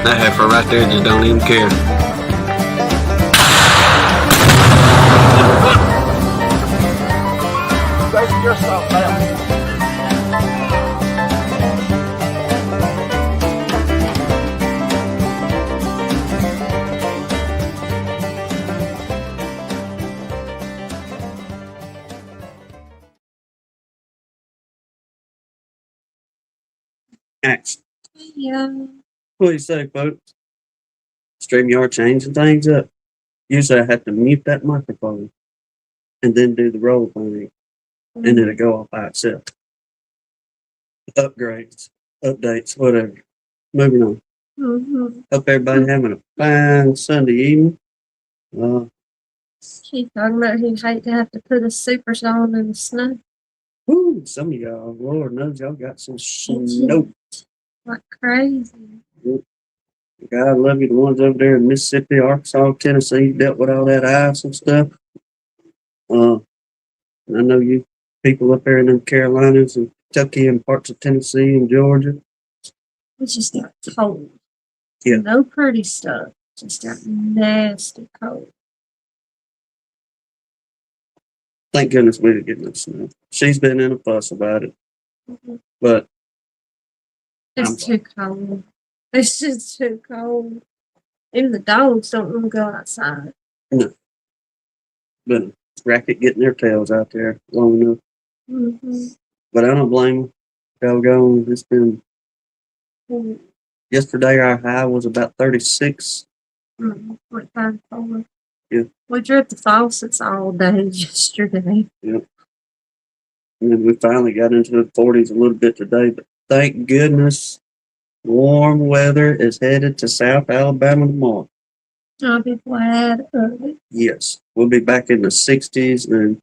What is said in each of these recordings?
That heifer right there just don't even care. Save yourself now. Action. Yeah. What do you say, folks? StreamYard changing things up. Usually I have to mute that microphone and then do the roll thing, and it'll go off by itself. Upgrades, updates, whatever. Moving on. Mm-hmm. Hope everybody having a fine Sunday evening. She's talking about he'd hate to have to put his supers on in the snow. Woo, some of y'all, Lord knows y'all got some snow. Like crazy. God love you, the ones over there in Mississippi, Arkansas, Tennessee, dealt with all that ice and stuff. I know you people up there in the Carolinas and Kentucky and parts of Tennessee and Georgia. It's just got cold. Yeah. No pretty stuff. Just got nasty cold. Thank goodness we didn't get no snow. She's been in a fuss about it, but It's too cold. It's just too cold. Even the dogs don't want to go outside. no. Been a racket getting their tails out there long enough. Mm-hmm. But I don't blame them. Doggone, it's been. Yesterday our high was about 36. Like 5 Yeah. We drip the faucets all day yesterday. Yep. And then we finally got into the 40s a little bit today, but thank goodness warm weather is headed to South Alabama tomorrow. I'll be glad of it. Yes, we'll be back in the 60s and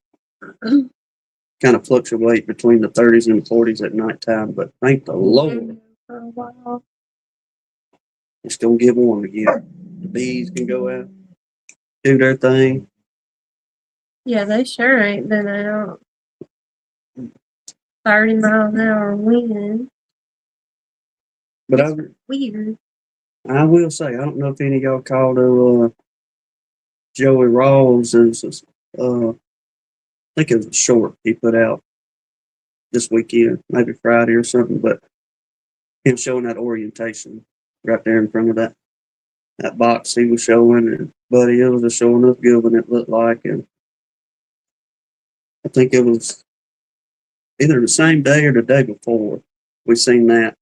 kind of fluctuate between the 30s and the 40s at nighttime, but thank the Lord. For a while. It's going to get warm again. The bees can go out, do their thing. Yeah, they sure ain't been out. 30 miles an hour wind. But It's weird. I will say, I don't know if any of y'all called her Joey Rawls. I think it was a short he put out this weekend, maybe Friday or something, but him showing that orientation right there in front of that box he was showing, and Buddy Hills was showing us good when it looked like, and I think it was either the same day or the day before we seen that,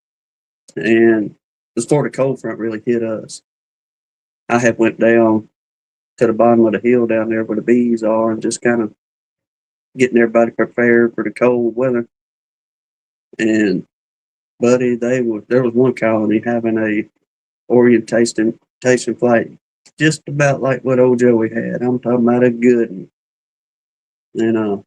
and before the cold front really hit us. I had went down to the bottom of the hill down there where the bees are and just kind of getting everybody prepared for the cold weather. And Buddy, there was one colony having a orientation flight just about like what old Joey had. I'm talking about a good one. And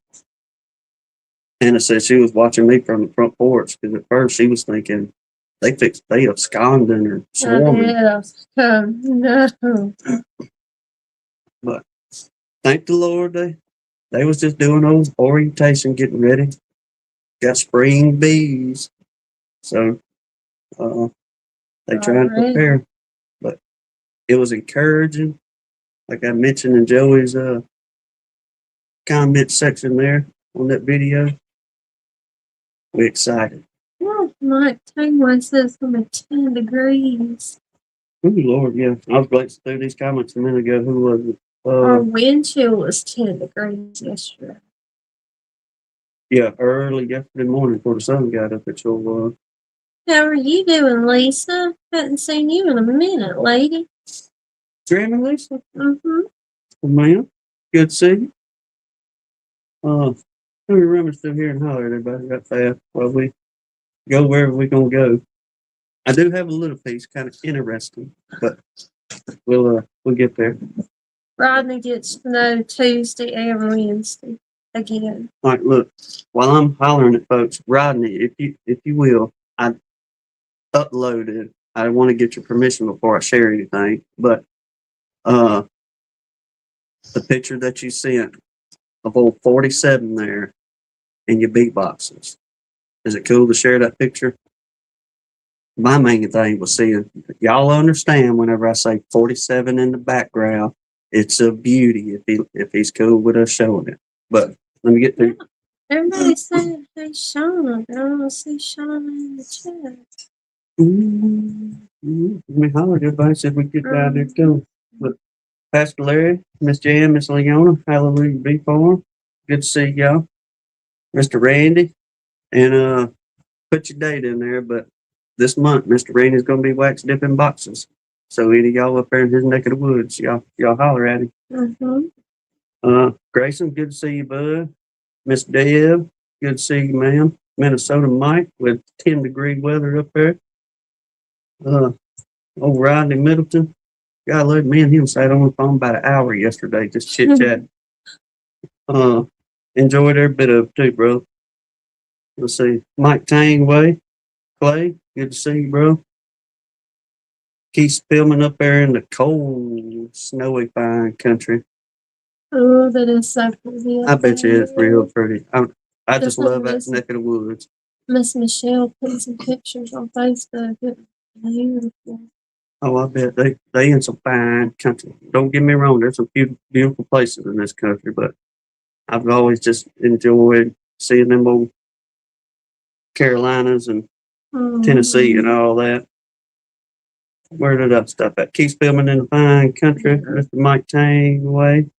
Hannah said she was watching me from the front porch because at first she was thinking they absconding or swarming. No. But thank the Lord, they was just doing old orientation, getting ready. Got spring bees, so they trying to prepare. But it was encouraging, like I mentioned in Joey's comment section there on that video. We excited. Well, my timeline says it's going to be 10 degrees. Oh Lord, yeah. I was glancing through these comments a minute ago. Who was it? Our wind chill was 10 degrees yesterday. Yeah, early yesterday morning before the sun got up, it sure was. How are you doing, Lisa? Hadn't seen you in a minute, lady. Grammy Lisa? Mm-hmm. Well, ma'am, good to see you. Let me rummage through here and holler at everybody right fast while we go wherever we're going to go. I do have a little piece, kind of interesting, but we'll get there. Rodney gets snow Tuesday and Wednesday again. All right, look, while I'm hollering at folks, Rodney, if you will, I uploaded. I want to get your permission before I share anything, but the picture that you sent of old 47 there in your bee boxes. Is it cool to share that picture? my main thing was seeing y'all understand whenever I say 47 in the background, it's a beauty if he's cool with us showing it. But let me get through. Everybody said, hey, Shauna. I don't want to see Shauna in the chat. Let me holler at everybody, see if we can get down there too. But Pastor Larry, Miss Jan, Miss Leona, hallelujah be for 'em. Good to see y'all. Mr. Randy, and put your date in there, but this month, Mr. Randy's gonna be wax dipping boxes. So any of y'all up there in his neck of the woods, y'all holler at him. Grayson, good to see you, bud. Miss Deb, good to see you, ma'am. Minnesota Mike with 10-degree weather up there. Old Rodney Middleton. God, look, me and him sat on the phone about an hour yesterday, just chit chat. Enjoyed every bit of it too, bro. Let's see. Mike Tangway, Clay, good to see you, bro. Keith's filming up there in the cold, snowy, fine country. Oh, that is so pretty. I bet you it's real pretty. I just love that neck of the woods. Miss Michelle put some pictures on Facebook. It was beautiful. Oh, I bet they in some fine country. Don't get me wrong, there's some beautiful places in this country, but I've always just enjoyed seeing them old Carolinas and Tennessee and all that. Where did I stop at? Keith's filming in the fine country, Mr. Mike Tangway.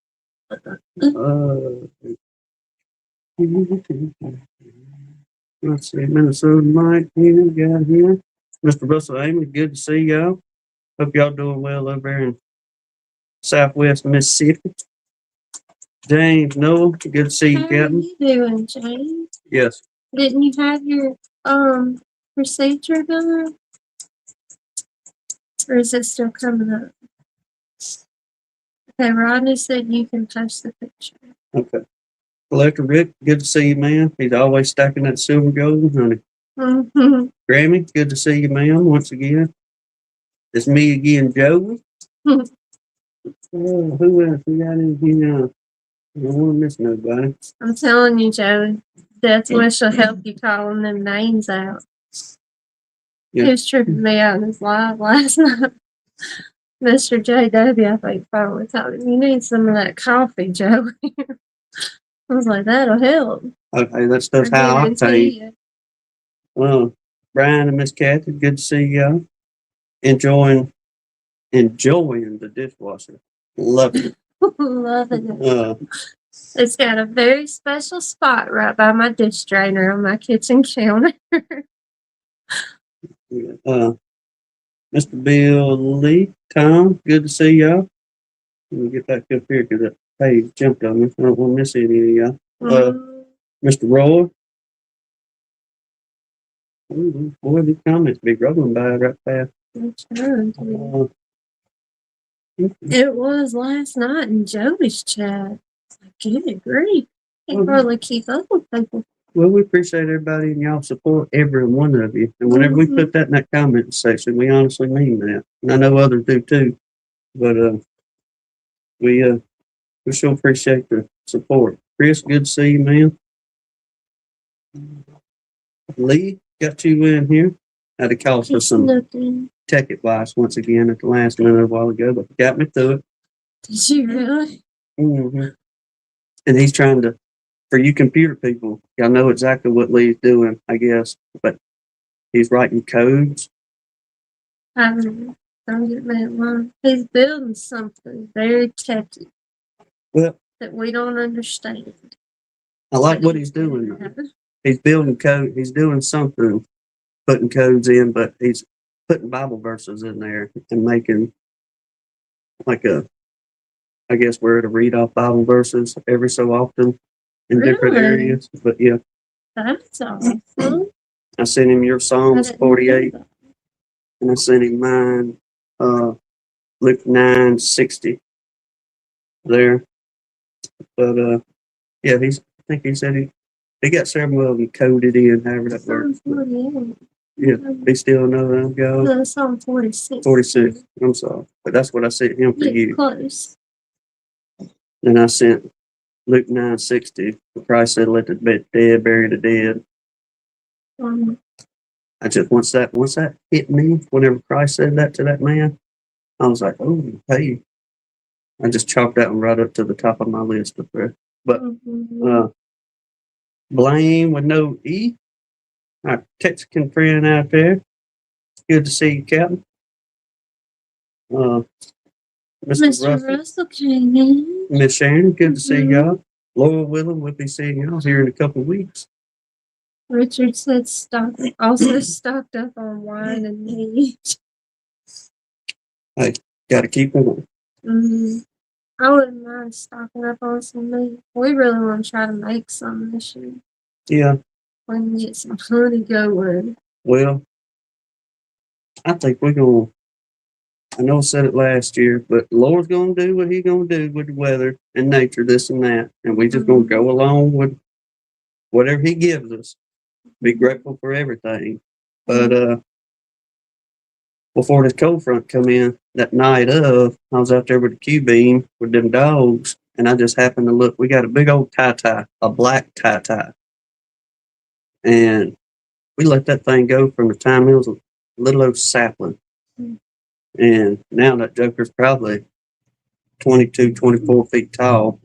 Let's see, Minnesota Mike here, got here. Mr. Russell Amy, good to see y'all. Hope y'all doing well over there in Southwest Mississippi. James Noel, good to see you, How are Captain. you doing, James? Yes. Didn't you have your procedure done? Or is it still coming up? Okay, Rodney said you can post the picture. Okay. Collector Rick, good to see you, man. He's always stacking that silver gold, honey. Grammy, good to see you, ma'am, once again. It's me again, Joey. Who else we got in here? I don't want to miss nobody. I'm telling you, Joey, Death Wish will help you calling them names out. Yeah. He was tripping me out in his live last night. Mr. JW, I think, finally told him, you need some of that coffee, Joey. I was like, that'll help. Okay, that stuff's I how I guarantee take. Well, Brian and Miss Kathy, good to see y'all. Enjoying the dishwasher. Loving it. Loving it. It's got a very special spot right by my dish drainer on my kitchen counter. Mr. Bill Lee, Tom, good to see y'all. Let me get back up here because that page jumped on me. I don't want to miss any of y'all. Mr. Roy. Boy, these comments be rolling by right fast. It was last night in Joey's chat. Good grief. Can't hardly keep up with people. Well, we appreciate everybody and y'all support, every one of you. And whenever we put that in that comment section, we honestly mean that. And I know others do too. But we sure appreciate the support. Chris, good to see you, man. Lee, got you in here. I had to call for some tech advice once again at the last minute a while ago, but got me through it. Did you really? Mm-hmm. And he's trying to, for you computer people, y'all know exactly what Lee's doing, I guess, but he's writing codes. Don't get me wrong. He's building something very techy that we don't understand. I like what he's doing. He's building code. He's doing something, putting codes in, but he's putting Bible verses in there and making like I guess we're to read off Bible verses every so often in different areas. But yeah. That's awesome. I sent him your Psalms 48 and I sent him mine, Luke 9:60 there. But yeah, I think he said he got several of them coded in, however that works. Yeah, he still know that I'm going. No, Psalm 46. 46. I'm sorry. But that's what I sent him for you. Close. And I sent Luke 9:60. Christ said, let the dead bury the dead. I just once that hit me, whenever Christ said that to that man, I was like, oh, hey, I just chalked that one right up to the top of my list of prayer. But Mhm. Blaine with no E, our Texican friend out there. Good to see you, Captain. Uh, Mr. Mr. Russell, Russell came in. Miss Sharon, good to see Mhm. y'all. Laura Willem, we'll be seeing y'all here in a couple of weeks. Richard said also stocked up on wine and meat. Hey, got to keep on. Mm-hmm. I wouldn't mind stocking up on some meat. We really want to try to make some this year. Yeah, We can get some honey going. well, I think we're going to, I know I said it last year, but the Lord's going to do what He's going to do with the weather and nature, this and that. And we just going to go along with whatever He gives us. Be grateful for everything. But before this cold front come in, that night of, I was out there with the Q-beam with them dogs, and I just happened to look. We got a big old tie, a black tie, and we let that thing go from the time it was a little old sapling. And now that joker's probably 22, 24 feet tall.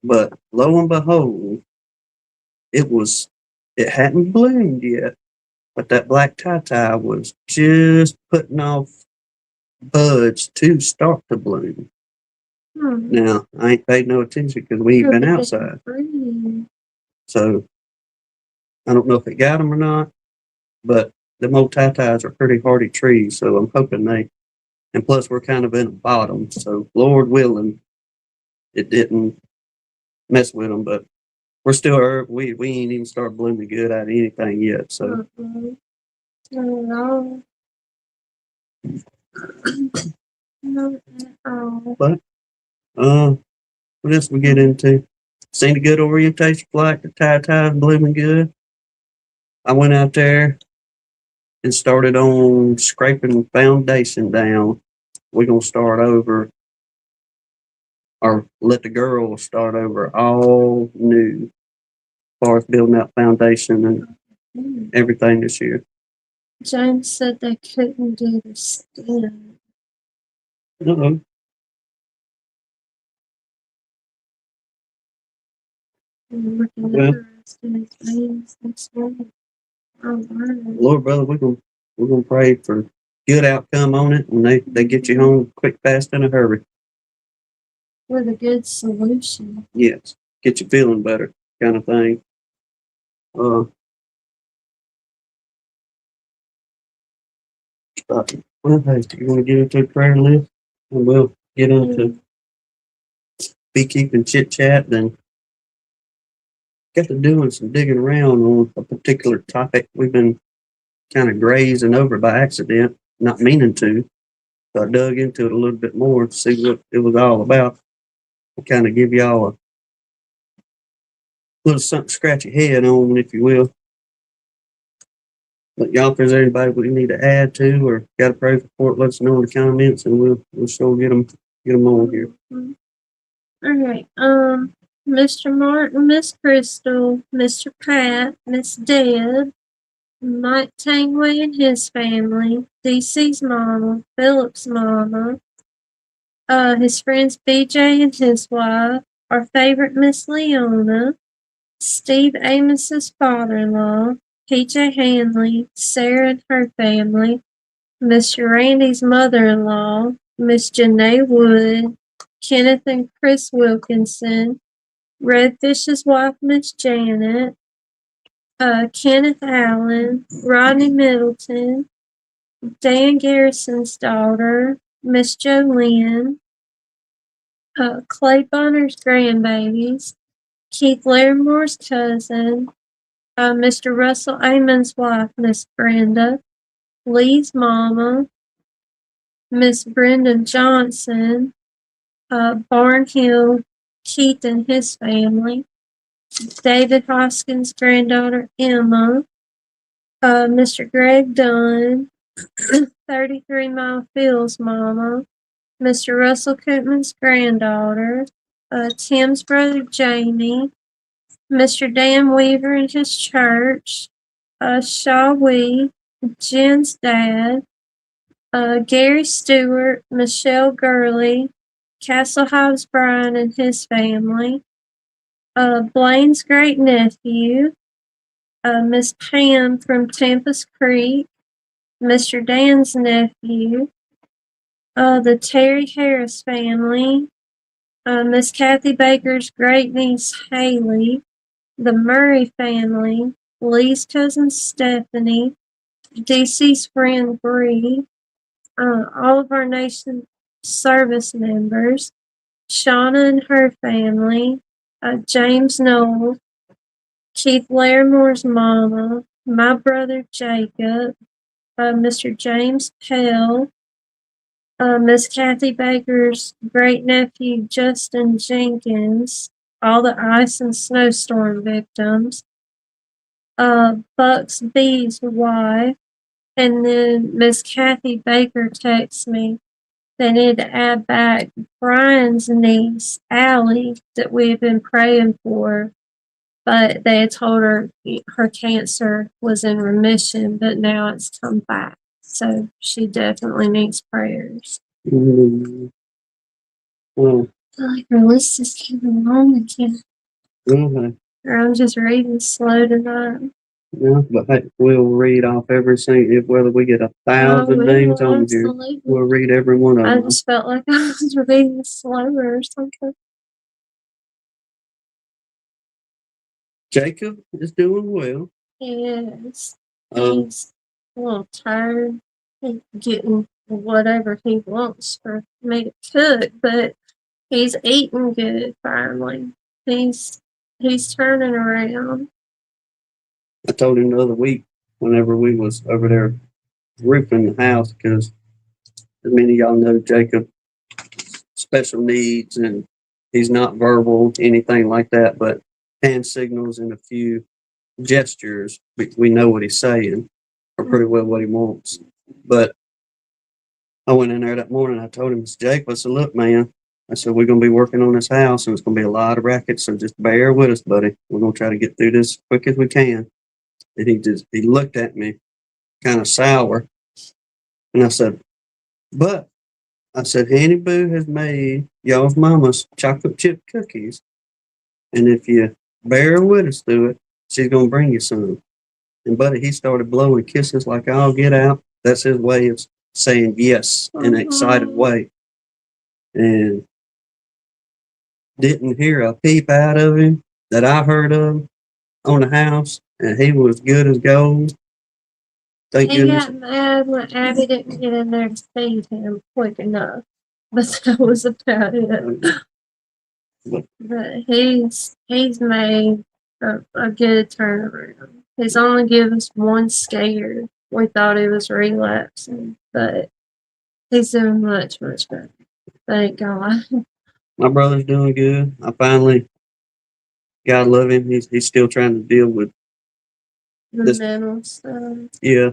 But lo and behold, it hadn't bloomed yet, but that black tie was just putting off buds to start to bloom. Now, I ain't paid no attention because we ain't been outside. So, I don't know if it got them or not, but them old tie-ties are pretty hardy trees, so I'm hoping and plus we're kind of in a bottom, so Lord willing, it didn't mess with them, but we're still, we ain't even started blooming good out of anything yet, so. No. Not at all. But, what else we get into? Seen a good orientation flight, the tie blooming good. I went out there and started on scraping foundation down. We're gonna start over, or let the girls start over all new, as far as building that foundation and everything this year. James said they couldn't do the skin. Uh-oh. I'm looking Well, interested in things next morning. Lord, brother, we're gonna pray for good outcome on it, and they get you home quick, fast, in a hurry. With a good solution. Yes, get you feeling better, kind of thing. Well, hey, you want to get into a prayer list, and we'll get into beekeeping chit chat. Then got to doing some digging around on a particular topic we've been kind of grazing over by accident, not meaning to. So I dug into it a little bit more to see what it was all about. And kind of give y'all a little something to scratch your head on, if you will. But y'all, if there's anybody we need to add to or got a praise report, let us know in the comments, and we'll sure get them on here. All right. Mr. Martin, Miss Crystal, Mr. Pat, Miss Deb, Mike Tangway and his family, DC's mama, Philip's mama, his friends BJ and his wife, our favorite Miss Leona, Steve Amos's father-in-law, PJ Hanley, Sarah and her family, Mr. Randy's mother-in-law, Miss Janae Wood, Kenneth and Chris Wilkinson, Redfish's wife, Miss Janet, Kenneth Allen, Rodney Middleton, Dan Garrison's daughter, Miss Jolynn, Clay Bonner's grandbabies, Keith Larimore's cousin, Mr. Russell Amon's wife, Miss Brenda, Lee's mama, Miss Brendan Johnson, Barnhill, Keith and his family, David Hoskins' granddaughter Emma, Mr. Greg Dunn, 33 Mile Phil's mama, Mr. Russell Koopman's granddaughter, Tim's brother Jamie, Mr. Dan Weaver and his church, Shaw Wee, Jen's dad, Gary Stewart, Michelle Gurley, Castle Hobbs Bryan and his family, Blaine's great nephew, Miss Pam from Tampa's Creek, Mr. Dan's nephew, the Terry Harris family, Miss Kathy Baker's great niece Haley, the Murray family, Lee's cousin Stephanie, DC's friend Bree, all of our nation service members, Shauna and her family, James Knowles, Keith Laramore's mama, my brother Jacob, Mr. James Pell, Miss Kathy Baker's great nephew Justin Jenkins, all the ice and snowstorm victims, Bucks B's wife, and then Miss Kathy Baker texts me they need to add back Brian's niece, Allie, that we have been praying for, but they had told her her cancer was in remission, but now it's come back. So she definitely needs prayers. Mm. Well, I feel like our list is getting long again. okay. Or I'm just reading slow tonight. Yeah, but hey, we'll read off every single, whether we get 1,000 names on here, we'll read every one of I them. just felt like I was reading slower or something. Jacob is doing well. Yes. He's a little tired of getting whatever he wants for me to cook, but he's eating good finally. He's turning around. I told him the other week, whenever we was over there roofing the house, because as many of y'all know, Jacob special needs and he's not verbal, anything like that, but hand signals and a few gestures, we know what he's saying, or pretty well what he wants. But I went in there that morning, I told him, it's Jacob, I said, look, man, I said, we're going to be working on this house and it's going to be a lot of racket, so just bear with us, buddy. We're going to try to get through this as quick as we can. And he looked at me kind of sour. And I said, but I said, Hanny Boo has made y'all's mama's chocolate chip cookies. And if you bear with us through it, she's going to bring you some. And buddy, he started blowing kisses like I'll get out. That's his way of saying yes in an excited way. And didn't hear a peep out of him that I heard of on the house. And he was good as gold. Thank goodness. He got mad when Abby didn't get in there to feed him quick enough. But that was about it. But he's made a good turnaround. He's only given us one scare. We thought he was relapsing, but he's doing much, much better. Thank God. My brother's doing good. I finally, God love him. He's still trying to deal with The mental stuff. Yeah.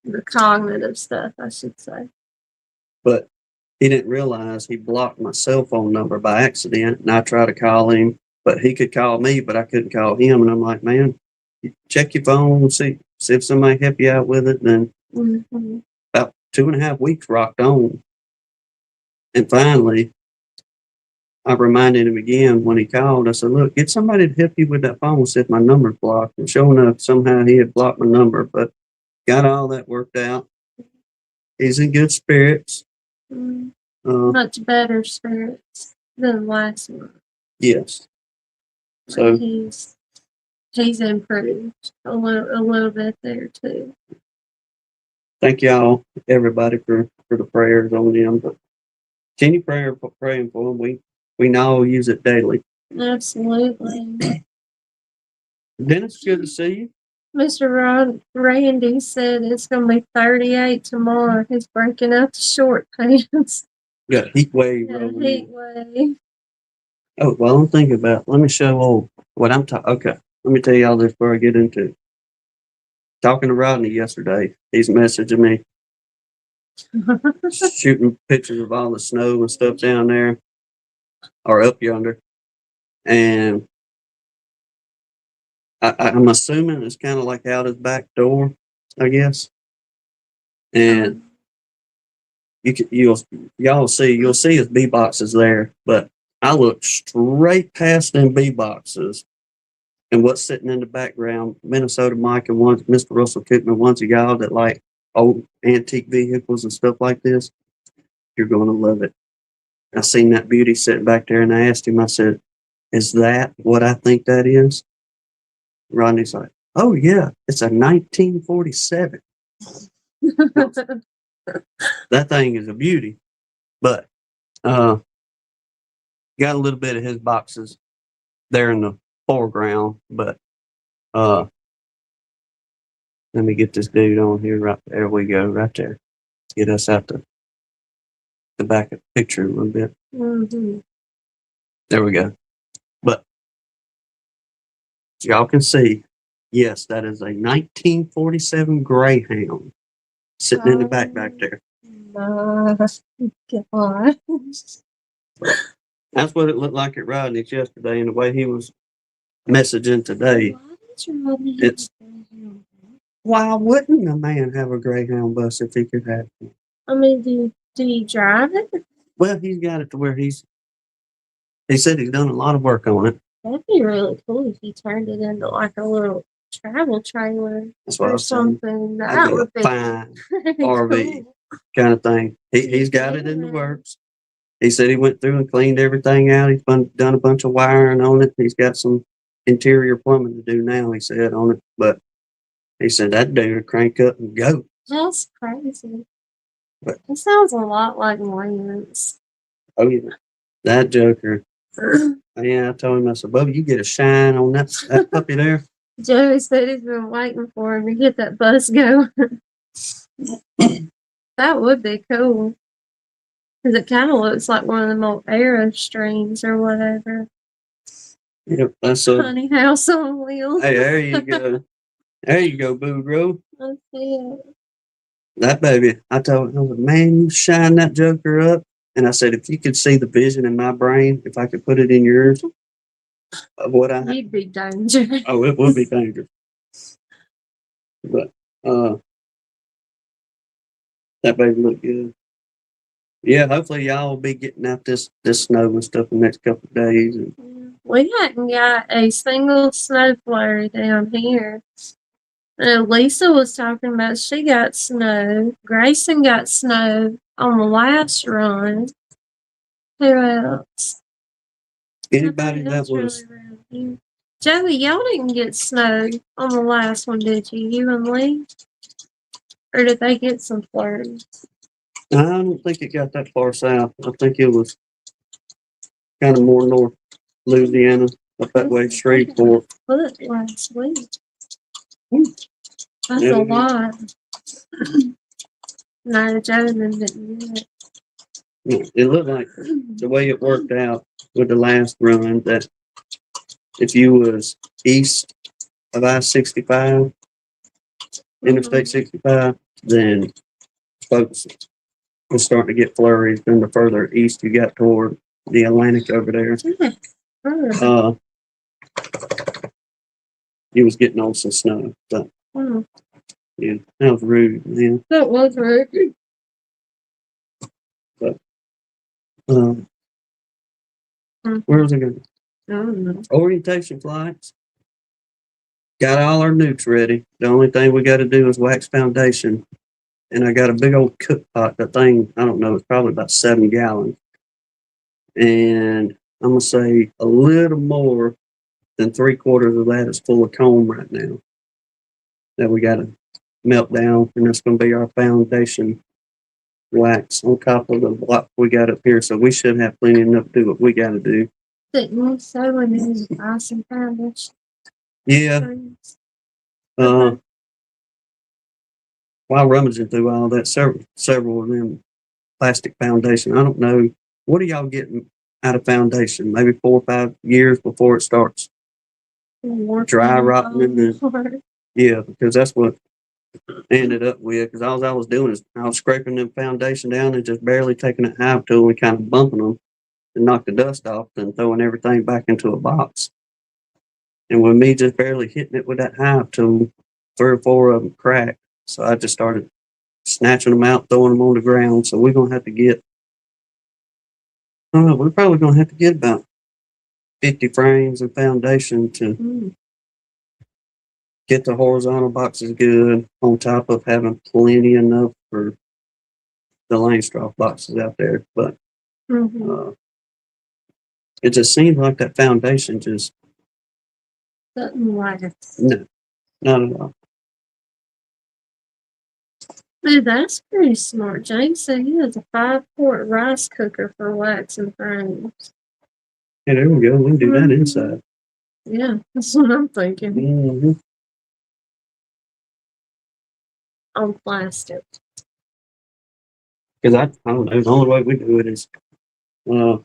The cognitive stuff, I should say. But he didn't realize he blocked my cell phone number by accident, and I tried to call him, but he could call me, but I couldn't call him. And I'm like, man, check your phone and see if somebody help you out with it. And then about 2.5 weeks rocked on. And finally, I reminded him again when he called. I said, look, get somebody to help you with that phone, see if my number's blocked. And sure enough, somehow he had blocked my number, but got all that worked out. He's in good spirits. Much better spirits than last month. Yes. So he's improved a little bit there too. Thank y'all, everybody, for the prayers on him. But any prayer for praying for him, we now use it daily. Absolutely. Dennis, good to see you. Mr. Randy said it's going to be 38 tomorrow. He's breaking out the short pants. Got heat wave rolling. Heat wave. Oh, well, I'm thinking about, let me show what I'm talking. Okay, let me tell y'all this before I get into it. Talking to Rodney yesterday, he's messaging me, shooting pictures of all the snow and stuff down there, or up yonder. And I'm assuming it's kind of like out his back door, I guess. And you'll see his bee boxes there, but I looked straight past them bee boxes, and what's sitting in the background, Minnesota Mike and one Mr. Russell Cookman, one's a y'all that like old antique vehicles and stuff like this. You're going to love it. I seen that beauty sitting back there, and I asked him. I said, "Is that what I think that is?" Rodney's like, "Oh yeah, it's a 1947." That thing is a beauty, but got a little bit of his boxes there in the foreground. But let me get this dude on here. Right there we go, right there. Get us out the back of the picture a little bit. Mm-hmm. There we go. But y'all can see, yes, that is a 1947 Greyhound sitting in the back there. God. That's what it looked like at Rodney's yesterday, and the way he was messaging today. It's why wouldn't a man have a Greyhound bus if he could have it? I mean, do you drive it? Well, he's got it to where he said he's done a lot of work on it. That'd be really cool if you turned it into like a little travel trailer That's what I or was saying. something. That That'd would be be a fine pretty RV cool. kind of thing. He's got it in the works. He said he went through and cleaned everything out. He's done a bunch of wiring on it. He's got some interior plumbing to do now, he said, on it. But he said that dude would crank up and go. That's crazy. But, it sounds a lot like Lance. Oh, yeah. That joker. Yeah, I told him, I said, Bubba, you get a shine on that puppy there. Joey said he's been waiting for him to get that bus going. That would be cool. Because it kind of looks like one of them old Arrow streams or whatever. Yep, that's a Honey House on Wheels. Hey, there you go. There you go, Boudreaux. That's it. That baby. I told him, I was like, man, you shine that joker up. And I said, if you could see the vision in my brain, if I could put it in yours, of what I You'd be dangerous. Oh, it would be dangerous. But that baby looked good. Yeah, hopefully y'all will be getting out this snow and stuff the next couple of days. And we hadn't got a single snow flurry down here. Lisa was talking about she got snow. Grayson got snow on the last run. Who else? anybody that was really Joey, y'all didn't get snow on the last one, did you? You and Lee? Or did they get some flurries? I don't think it got that far south. I think it was kind of more north Louisiana, up that way, Shreveport. Foot last week. That's a lot. No, Joey didn't get it. It looked like the way it worked out with the last run that if you was east of I-65, Interstate 65, then folks was starting to get flurries. Then the further east you got toward the Atlantic over there, you was getting on some snow. So, yeah, that was rude, man. That was rude. But where was I going? I don't know. Orientation flights. Got all our nukes ready. The only thing we got to do is wax foundation. And I got a big old cook pot. That thing, I don't know, it's probably about 7 gallons. And I'm going to say a little more than 3/4 of that is full of comb right now that we got to melt down. And that's going to be our foundation wax on top of the block we got up here. So we should have plenty enough to do what we got to do. Didn't you say we need to buy some foundation? Yeah. While rummaging through all that, several of them plastic foundation. I don't know. What are y'all getting out of foundation? Maybe 4 or 5 years before it starts dry rotting in the. Yeah, because that's what I ended up with. Because all I was doing is I was scraping them foundation down and just barely taking a hive tool and kind of bumping them and knock the dust off and throwing everything back into a box. And with me just barely hitting it with that hive tool, 3 or 4 of them cracked. So I just started snatching them out, throwing them on the ground. So we're gonna have to get. I don't know. We're probably gonna have to get about 50 frames and foundation to get the horizontal boxes good. On top of having plenty enough for the lane straw boxes out there, but it just seems like that foundation just doesn't last. no, not at all. Dude, that's pretty smart. James said he has a 5-quart rice cooker for waxing frames. Yeah, there we go. We can do that inside. Yeah, that's what I'm thinking. Mm-hmm. On plastic. Because I don't know. The only way we do it is go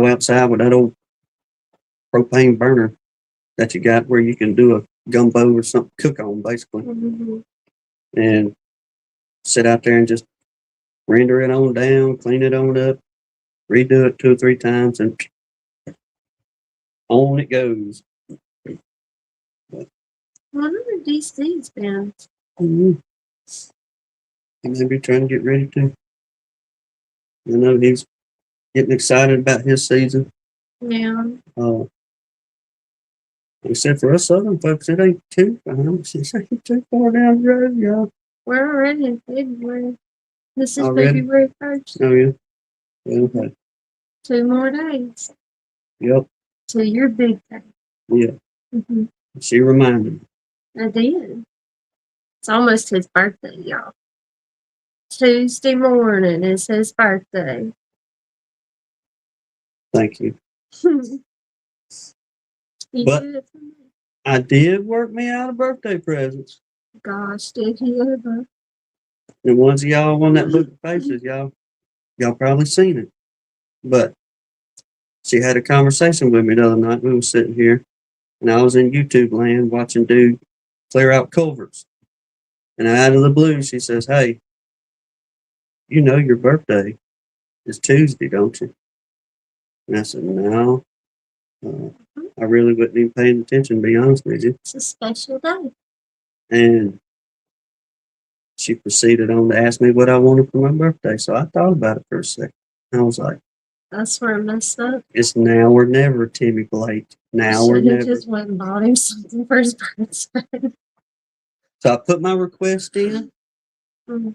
outside with that old propane burner that you got where you can do a gumbo or something, cook on basically, and sit out there and just render it on down, clean it on up, redo it 2 or 3 times, and on it goes. I wonder where DC's been. Mm-hmm. He may be trying to get ready to. I know he's getting excited about his season. Yeah. Except for us Southern folks, it ain't too far. It ain't too far down the road, y'all. We're already in February. This is Already? February 1st. Oh, yeah. Okay. 2 more days. Yep. To your big day. Yeah. She reminded me. I did. It's almost his birthday, y'all. Tuesday morning is his birthday. Thank you. He But did it for me. I did work me out of birthday presents. Gosh, did he ever? The ones of y'all on that book of faces, y'all probably seen it. But she had a conversation with me the other night. We were sitting here, and I was in YouTube land watching dude clear out culverts. And out of the blue, she says, "Hey, you know your birthday is Tuesday, don't you?" And I said, "No, I really wasn't even paying attention, to be honest with you." It's a special day. And she proceeded on to ask me what I wanted for my birthday. So I thought about it for a second. I was like, that's where I messed up. It's now or never, Timmy Blake. Now or never. Just went and bought him something for his birthday. So I put my request in, Mm-hmm.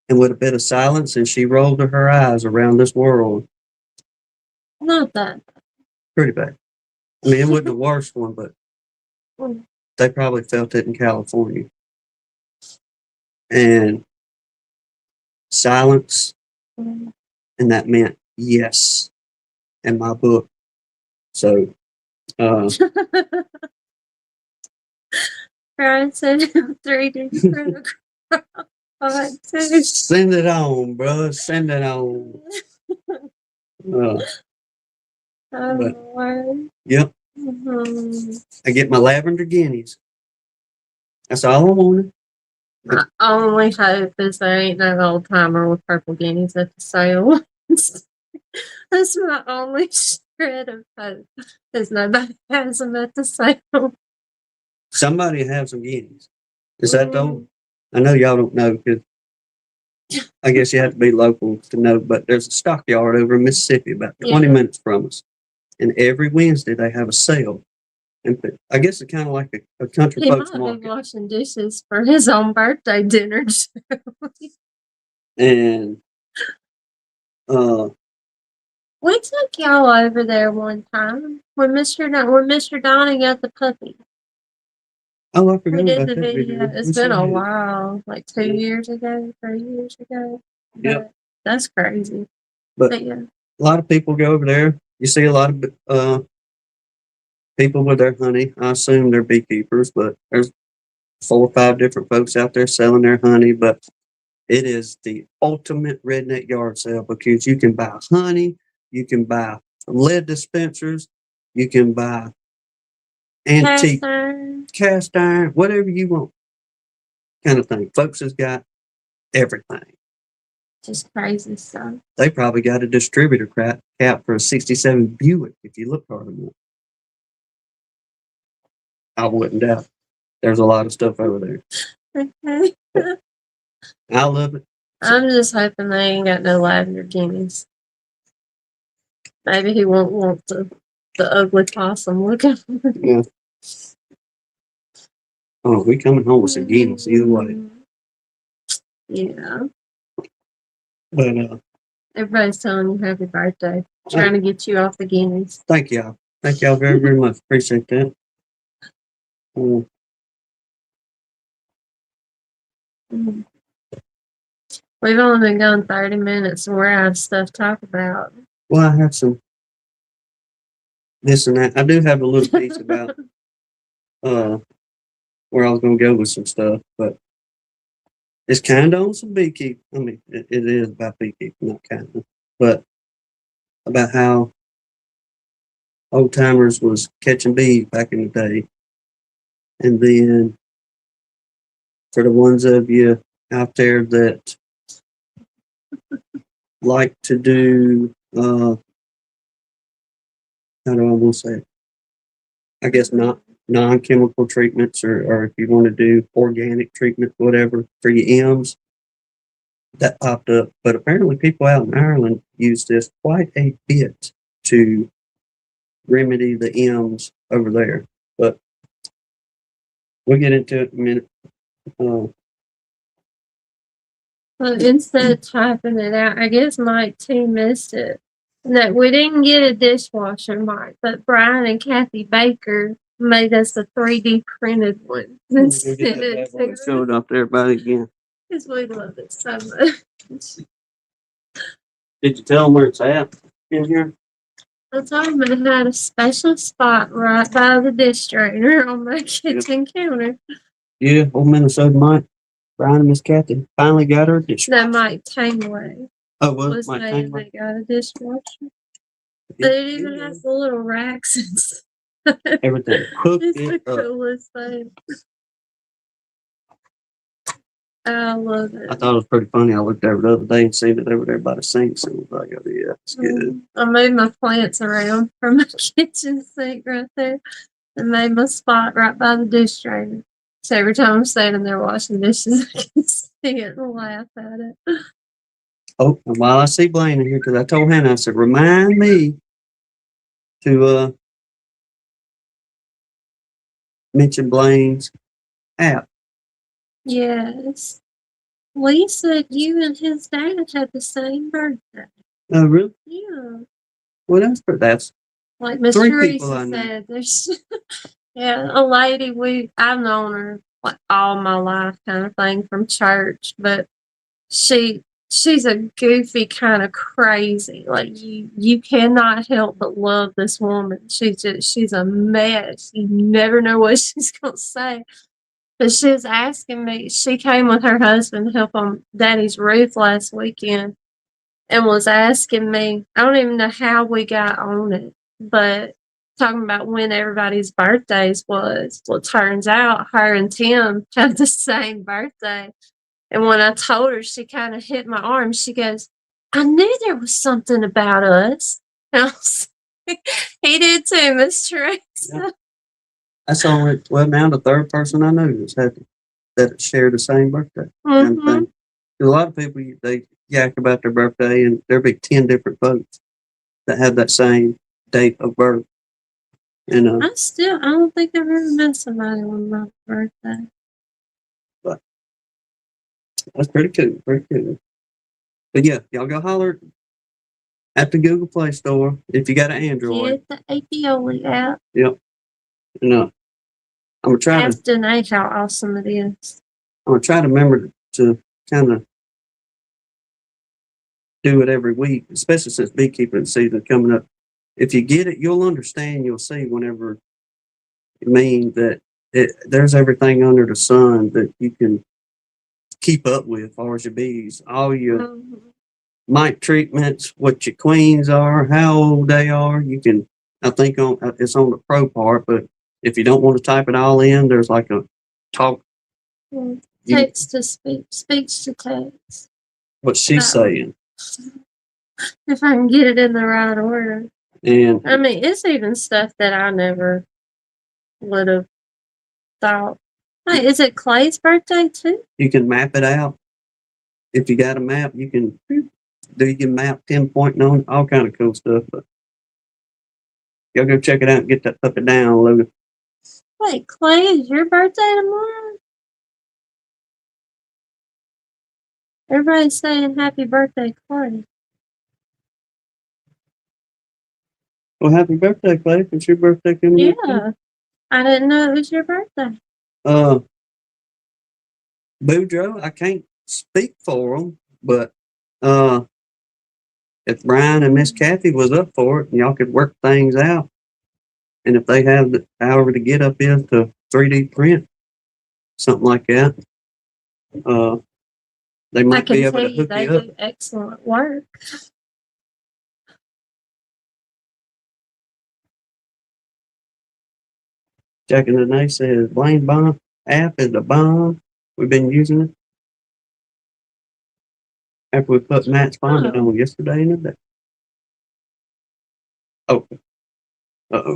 and with a bit of silence, and she rolled her eyes around this world. Not that. Pretty bad. I mean, it wasn't the worst one, but they probably felt it in California. And silence, and that meant yes in my book. So, Brian said 3D printer. Send it on, bro. Send it on. Yep. I get my lavender guineas. That's all I wanted. My only hope is there ain't no old timer with purple guineas at the sale. That's my only shred of hope. Because nobody has them at the sale. Somebody have some guineas. Is that though? I know y'all don't know because I guess you have to be local to know, but there's a stockyard over in Mississippi about 20 minutes from us. And every Wednesday they have a sale. And I guess it's kind of like a country folks market. He might be washing dishes for his own birthday dinner too. And we took y'all over there one time when Mr. Donnie got the puppy. Oh, I forgot we did about the that video. It's been a while, like 2 years ago, 3 years ago. Yep. That's crazy. But yeah. A lot of people go over there. You see a lot of people with their honey. I assume they're beekeepers, but there's 4 or 5 different folks out there selling their honey. But it is the ultimate redneck yard sale because you can buy honey, you can buy lead dispensers, you can buy antique cast iron, whatever you want, kind of thing. Folks has got everything. Just crazy stuff. They probably got a distributor cap for a '67 Buick if you look hard enough. I wouldn't doubt. There's a lot of stuff over there. Okay. I love it. I'm just hoping they ain't got no lavender guineas. Maybe he won't want the ugly possum looking. Yeah. Oh, we coming home with some guineas either way. Yeah. But Everybody's telling you happy birthday. Trying to get you off the guineas. thank y'all. Thank y'all very, very much. Appreciate that. Mhm. We've only been gone 30 minutes and we're out of stuff to talk about. Well, I have some this and that. I do have a little piece about where I was gonna go with some stuff, but it's kind of on some beekeeping. I mean, it is about beekeeping, not kind of, but about how old timers was catching bees back in the day, and then for the ones of you out there that like to do, how do I want to say it? I guess not non-chemical treatments, or if you want to do organic treatment, whatever, for your M's, that popped up. But apparently people out in Ireland use this quite a bit to remedy the M's over there. But we'll get into it in a minute. Well, instead of typing it out, I guess Mike T missed it. That we didn't get a dishwasher, Mike, but Brian and Kathy Baker made us a 3D printed one. We'll And get sent that it bad boy to showed up to everybody again. because we love it so much. Did you tell them where it's at in here? I told him it had a special spot right by the dish drainer on my kitchen counter. Yeah, old Minnesota Mike, Brian and Miss Kathy finally got her dishwasher. That Mike Taneway Was was Mike saying Taneway? they got a dishwasher. But it even has the little racks and stuff. Everything. Hook It's the it up. coolest thing. I love it. I thought it was pretty funny. I looked over the other day and seen it over there by the sink. So I was like, oh, yeah, it's good. I moved my plants around from my kitchen sink right there and made my spot right by the dish drainer. So every time I'm standing there washing dishes, I can see it and laugh at it. Oh, and while I see Blaine in here, because I told Hannah, I said, remind me to mention Blaine's app. Yes. Lee said you and his dad had the same birthday. Oh, really? Yeah. Well, that's Like Miss 3 Teresa people I know. said, there's yeah, a lady I've known her like all my life kind of thing from church, but she's a goofy kind of crazy. Like you cannot help but love this woman. She's a mess. You never know what she's gonna say. But she was asking me, she came with her husband to help on Daddy's roof last weekend and was asking me, I don't even know how we got on it, but talking about when everybody's birthdays was. Well, it turns out her and Tim have the same birthday. And when I told her, she kind of hit my arm. She goes, I knew there was something about us. And I was like, he did too, Miss Teresa. Yeah. That's only, well, now the third person I know that share the same birthday. Kind of thing. A lot of people, they yak about their birthday, and there'll be 10 different folks that have that same date of birth. And I don't think I've ever met somebody on my birthday. But that's pretty cool. Pretty cool. But yeah, y'all go holler at the Google Play Store if you got an Android. Get the Apioli app. Yep. And I'm gonna try Ask Danae how awesome it is. I'm gonna try to remember to kind of do it every week, especially since beekeeping season coming up. If you get it, you'll understand. You'll see whenever it means that there's everything under the sun that you can keep up with as far as your bees, all your mite treatments, what your queens are, how old they are. You can, I think it's on the pro part, but if you don't want to type it all in, there's like a talk. Text to speech, speech to text. What she's saying. If I can get it in the right order. And I mean, it's even stuff that I never would have thought. Hey, is it Clay's birthday too? You can map it out. If you got a map, you can map 10-point on all kind of cool stuff. But y'all go check it out and get that puppy downloaded. Wait, Clay, is your birthday tomorrow? Everybody's saying happy birthday, Clay. Well, happy birthday, Clay. It's your birthday coming up. Yeah. I didn't know it was your birthday. Boudreaux, I can't speak for them, but if Brian and Miss Kathy was up for it, and y'all could work things out, and if they have the however to get up is to 3D print something like that, they I might can be able tell to you hook they you up. do excellent work. Jack and Renee says Blaine Bomb app is the bomb. We've been using it after we put Matt's fondant on yesterday and today. Oh,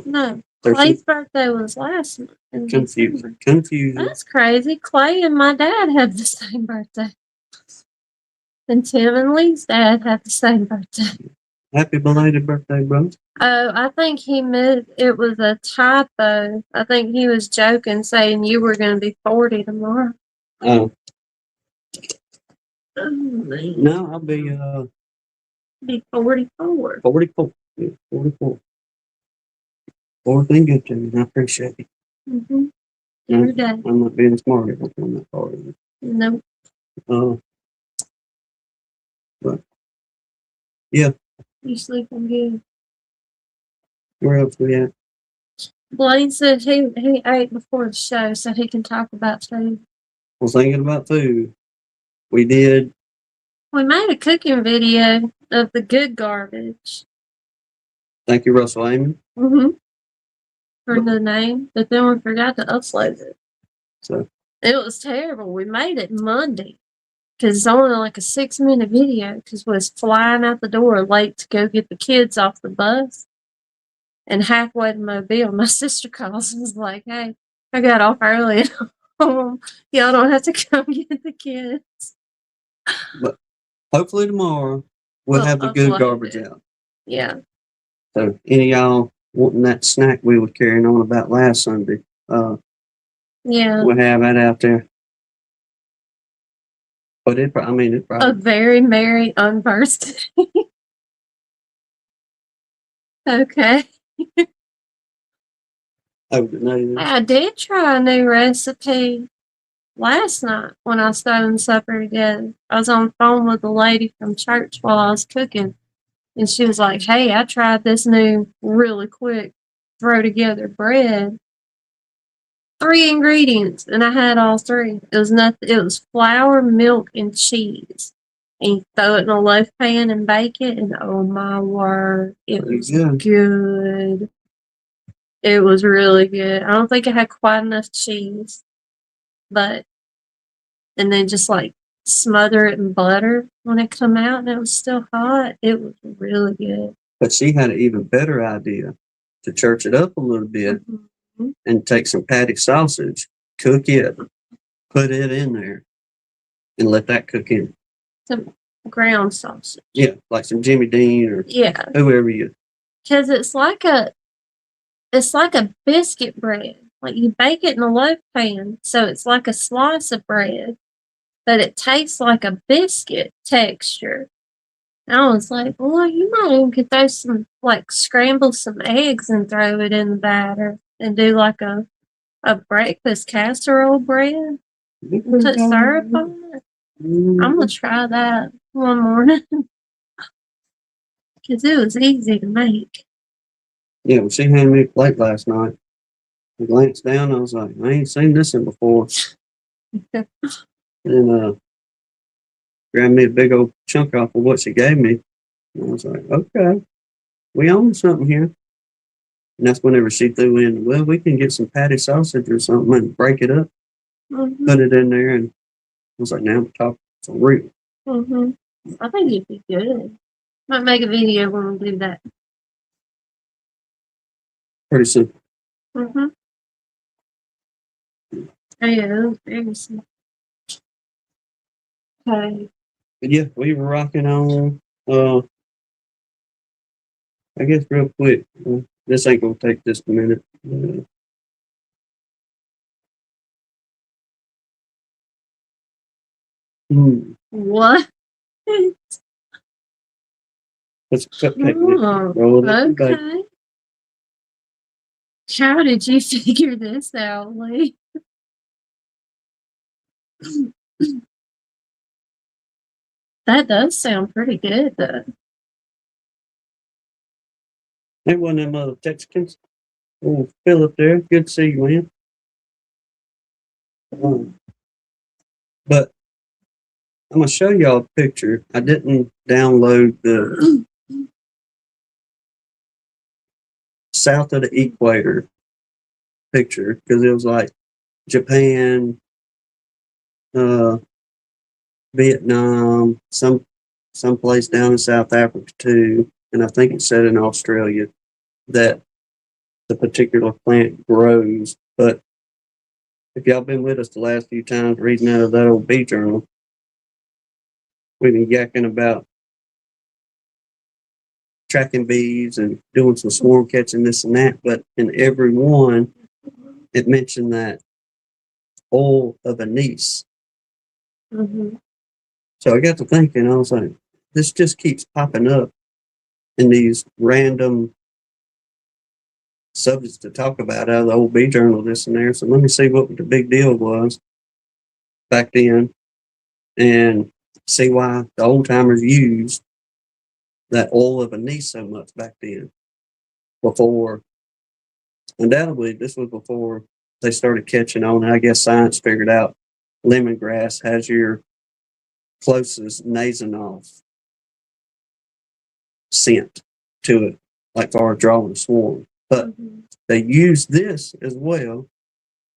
No, There's Clay's birthday was last month in December. Confusing. That's crazy. Clay and my dad have the same birthday. And Tim and Lee's dad have the same birthday. Happy belated birthday, bro. Oh, I think he meant it was a typo. I think he was joking, saying you were going to be 40 tomorrow. Oh, Oh, man. no, I'll be Be 44. 44. Yeah, 44. 4 good to me. I appreciate it. Mm-hmm. Every day. I'm not being smart if I'm that far. Nope. But yeah. You sleeping good. Where else we at? Blaine said he ate before the show so he can talk about food. I was thinking about food. We did. We made a cooking video of the good garbage. Thank you, Russell Amon. Mm-hmm. For the name, but then we forgot to upload it. So it was terrible. We made it Monday because it's only like a 6-minute video because we was flying out the door late to go get the kids off the bus. And halfway to Mobile, my sister calls and was like, "Hey, I got off early. Y'all don't have to come get the kids." But hopefully tomorrow we'll have the good garbage out. Yeah. So any of y'all wanting that snack we were carrying on about last Sunday, yeah, we'll have that out there. But it probably a very merry unbirthday. Okay. I did try a new recipe last night when I was throwing supper together. I was on the phone with a lady from church while I was cooking, and she was like, "Hey, I tried this new really quick throw together bread. 3 ingredients, and I had all 3. It was nothing. It was flour, milk, and cheese. And you throw it in a loaf pan and bake it, and oh my word, it was good. It was really good. I don't think it had quite enough cheese, but and then just like smother it in butter when it come out, and it was still hot. It was really good. But she had an even better idea to church it up a little bit and take some patty sausage, cook it, put it in there, and let that cook in. Some ground sausage. Yeah, like some Jimmy Dean or whoever you. Because it's like a biscuit bread. Like you bake it in a loaf pan, so it's like a slice of bread, but it tastes like a biscuit texture. And I was like, well, you might even could throw some, like scramble some eggs and throw it in the batter and do like a breakfast casserole bread. Put syrup on it. I'm going to try that one morning. Because it was easy to make. Yeah, well, she handed me a plate last night. I glanced down, I was like, I ain't seen this one before. And grabbed me a big old chunk off of what she gave me. And I was like, okay, we own something here. And that's whenever she threw in, well, we can get some patty sausage or something and break it up, put it in there. And I was like, now we're talking for real. I think it'd be good. Might make a video when we do that. Pretty simple. Yeah, there's okay. But yeah, we were rocking on. I guess real quick. This ain't gonna take just a minute. What? Let's cupcake mix. Roll it up and bake. Okay. How did you figure this out, Lee? That does sound pretty good, though. Ain't one of them other Texans. Oh, Philip there. Good to see you, man. But I'm gonna show y'all a picture. I didn't download the south of the equator picture because it was like Japan, uh, Vietnam, some place down in South Africa too, and I think it said in Australia that the particular plant grows. But if y'all been with us the last few times reading out of that old bee journal, we've been yakking about tracking bees and doing some swarm catching, this and that. But in every one, it mentioned that oil of anise. Mm-hmm. So I got to thinking, I was like, this just keeps popping up in these random subjects to talk about out of the old bee journal, this and there. So let me see what the big deal was back then and see why the old timers used that oil of anise so much back then. Before, undoubtedly, this was before they started catching on. I guess science figured out lemongrass has your closest nasonol scent to it, like far as drawing a swarm. But they use this as well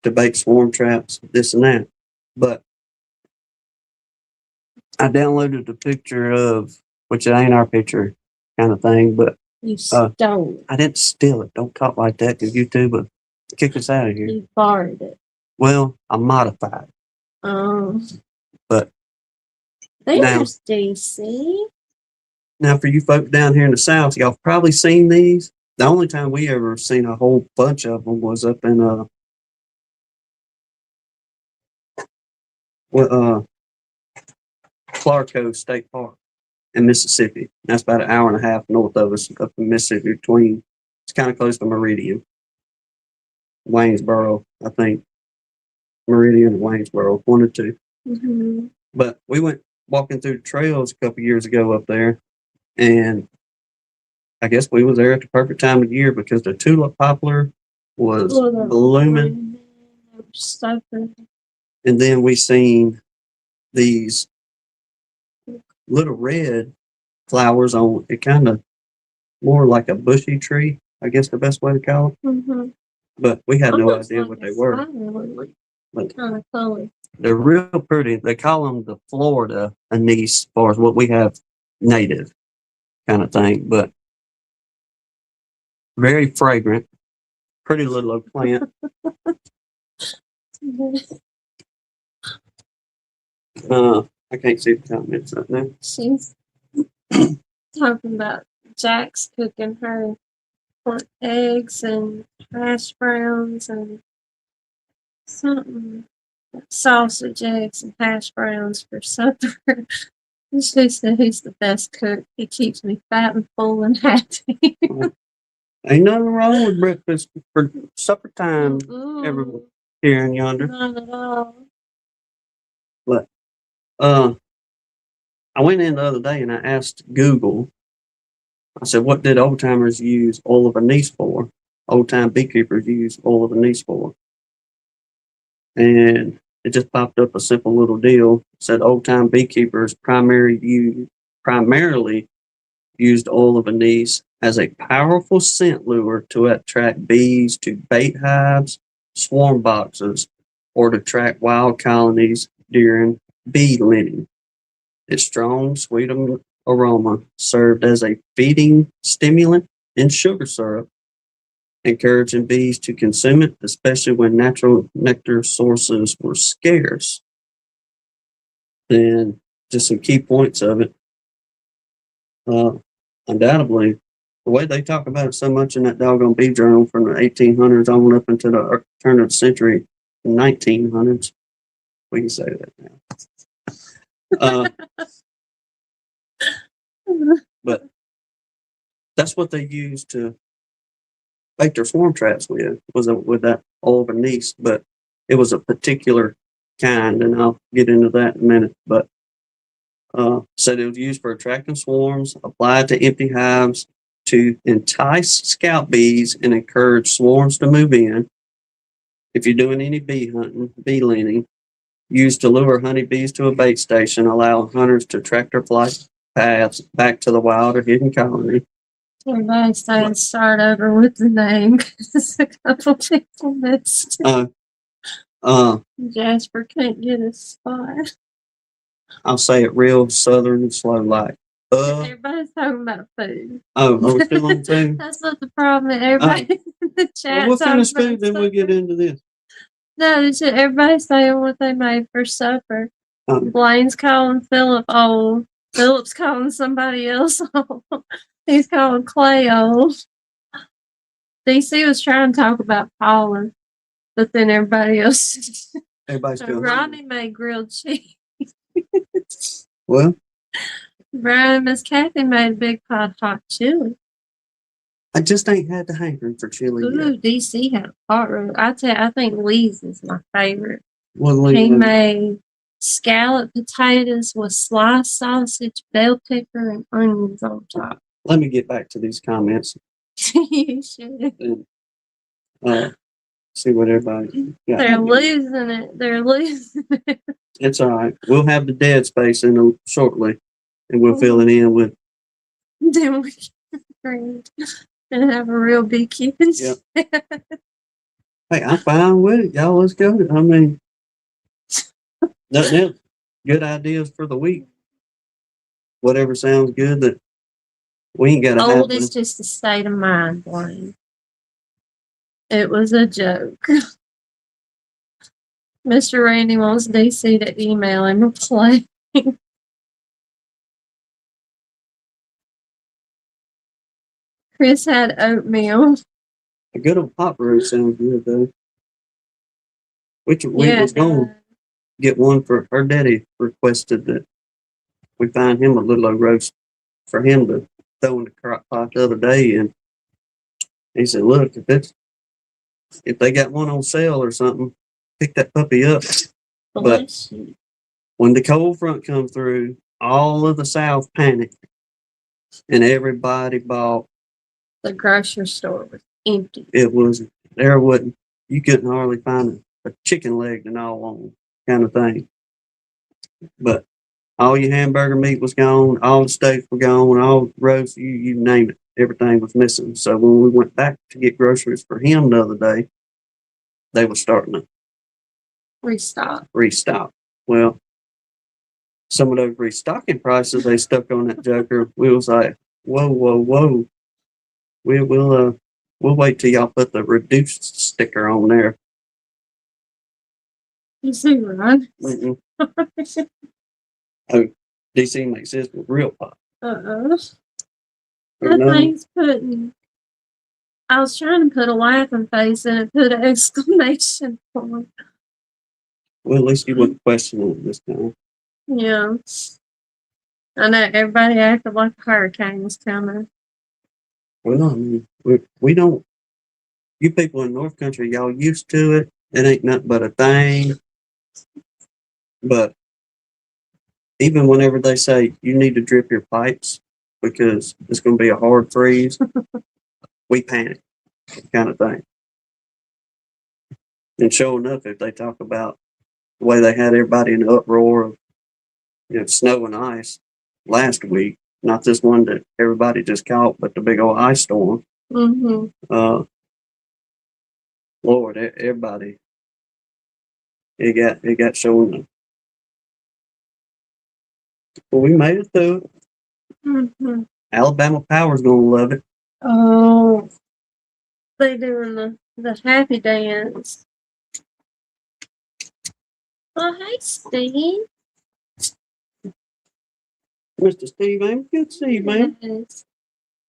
to bait swarm traps, this and that. But I downloaded the picture of, which it ain't our picture kind of thing, but You stole it. I didn't steal it. Don't talk like that because YouTube will kick us out of here. You borrowed it. Well, I modified. But there's DC. Now, for you folks down here in the South, y'all probably seen these. The only time we ever seen a whole bunch of them was up in Clarko State Park in Mississippi. That's about an hour and a half north of us, up in Mississippi. Between, it's kind of close to Meridian, Waynesboro, I think. Meridian and Waynesboro, one or two. Mm-hmm. But we went walking through the trails a couple years ago up there, and I guess we was there at the perfect time of year because the tulip poplar was blooming. And then we seen these little red flowers on it, kind of more like a bushy tree, I guess the best way to call it. Mm-hmm. But we had no Almost idea like what a they were. spider, But kind of color. they're real pretty. They call them the Florida anise, as far as what we have native kind of thing. But very fragrant, pretty little old plant. I can't see the comments right now. She's talking about Jack's cooking her eggs and hash browns and something. Sausage, eggs, and hash browns for supper. She said he's the best cook. He keeps me fat and full and happy. Ain't nothing wrong with breakfast for supper time everywhere here and yonder. Not at all. But I went in the other day and I asked Google, I said, what did old timers use oil of anise for? Old time beekeepers use oil of anise for. And it just popped up a simple little deal. It said old time beekeepers primarily used oil of anise as a powerful scent lure to attract bees to bait hives, swarm boxes, or to attract wild colonies during bee linen. Its strong, sweet aroma served as a feeding stimulant in sugar syrup encouraging bees to consume it, especially when natural nectar sources were scarce. And just some key points of it. Undoubtedly, the way they talk about it so much in that doggone bee journal from the 1800s on up into the turn of the century, 1900s, we can say that now. But that's what they used to bake their swarm traps with, was with that oil of anise. But it was a particular kind, and I'll get into that in a minute. But said it was used for attracting swarms, applied to empty hives to entice scout bees and encourage swarms to move in. If you're doing any bee hunting, bee leaning, used to lure honeybees to a bait station, allowing hunters to track their flight paths back to the wild or hidden colony. Everybody's saying start over with the name because a couple people missed it. Jasper can't get a spot. I'll say it real southern and slow like. Everybody's talking about food. Oh, are we still on food? That's not the problem. Everybody in the chat. Well, we'll finish food, then we'll get into this. No, everybody's saying what they made for supper. Blaine's calling Philip old. Philip's calling somebody else old. He's calling Clay old. DC was trying to talk about Paula, but then everybody else. Everybody's still Ronnie made grilled cheese. Well, Brian and Miss Kathy made a big pot of hot chili. I just ain't had the hankering for chili Ooh, yet. DC had a pot roast. I think Lee's is my favorite. Well, he made scalloped potatoes with sliced sausage, bell pepper, and onions on top. Let me get back to these comments. You should. And, see what everybody got. They're losing it. They're losing it. It's all right. We'll have the dead space in shortly, and we'll fill it in with. Then we can and have a real beekeeping. Yep. Hey, I'm fine with it. Y'all, let's go. I mean, nothing else. Good ideas for the week. Whatever sounds good that we ain't got to have. Old is just a state of mind, Blaine. It was a joke. Mr. Randy wants DC to email him a play. Chris had oatmeal. A good old pot roast sounds good, though. Which we was going to get one for her daddy requested that we find him a little old roast for him to throw in the crock pot the other day. And he said, look, if they got one on sale or something, pick that puppy up. But when the cold front come through, all of the South panicked and everybody bought. The grocery store was empty. It was, you couldn't hardly find a chicken leg to gnaw on kind of thing. But all your hamburger meat was gone, all the steaks were gone, all the roast, you name it, everything was missing. So when we went back to get groceries for him the other day, they were starting to restock. Well, some of those restocking prices they stuck on that joker, we was like, whoa. We'll wait till y'all put the reduced sticker on there. You see, Ron? Oh, DC makes this with real pop. That thing's putting. I was trying to put a laughing face and it put an exclamation point. Well, at least you wouldn't question it this time. Yeah. I know everybody acted like a hurricane was coming. Well, I mean, we don't. You people in North Country, y'all used to it. It ain't nothing but a thing. But even whenever they say you need to drip your pipes because it's going to be a hard freeze, we panic, kind of thing. And sure enough, if they talk about the way they had everybody in the uproar of snow and ice last week, not this one that everybody just caught, but the big old ice storm. Mm-hmm. Lord, everybody, it got showing up. Well, we made it through it. Mm-hmm. Alabama Power's gonna love it. Oh, they doing the happy dance. Oh, hey, Steve. Mr. Steve, I'm good to see you, man. Yes.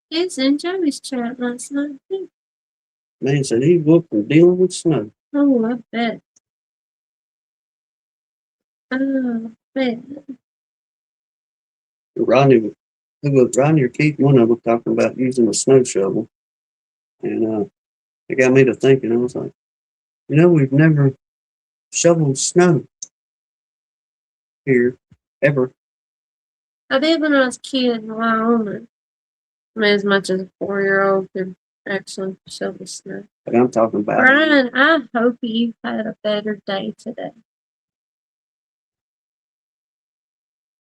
It's in Joey's chat last night. Too. Man said he whooped from dealing with snow. Oh, I bet. Oh, I bet. Rodney, who was Rodney or Keith, one of them talking about using a snow shovel. And it got me to thinking. I was like, we've never shoveled snow here, ever. I did when I was a kid in Wyoming. I mean, as much as a 4-year-old could actually shovel snow. But I'm talking about. Brian, I hope you had a better day today.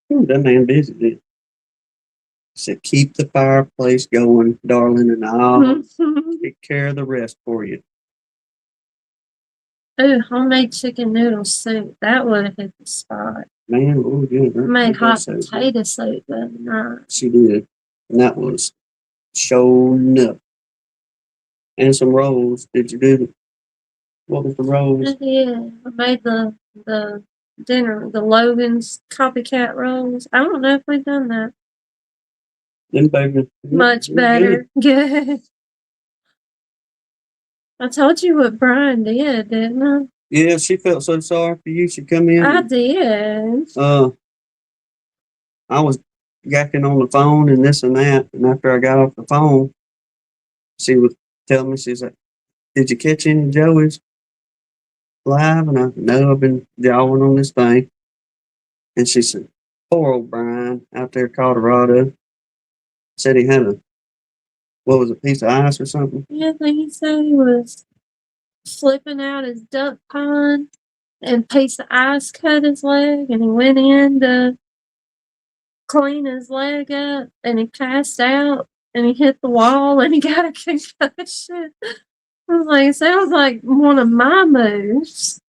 That man busy then. Said, keep the fireplace going, darling, and I'll take care of the rest for you. Oh, homemade chicken noodle soup. That would have hit the spot. Man, oh, yeah. Made hot potato soup that night. She did. And that was showing up. And some rolls. Did you do what was the rolls? Yeah, I made the dinner, the Logan's copycat rolls. I don't know if we've done that. Them baby. Much better. Good. I told you what Brian did, didn't I? Yeah, she felt so sorry for you. She come in. I did. I was yakking on the phone and this and that. And after I got off the phone, she was telling me, she's like, did you catch any of Joey's live? And I said, no, I've been jawing on this thing. And she said, poor old Brian out there in Colorado. Said he had a piece of ice or something? Yeah, I think he said he was flipping out his duck pond and a piece of ice cut his leg and he went in to clean his leg up and he passed out and he hit the wall and he got a concussion. I was like, sounds like one of my moves.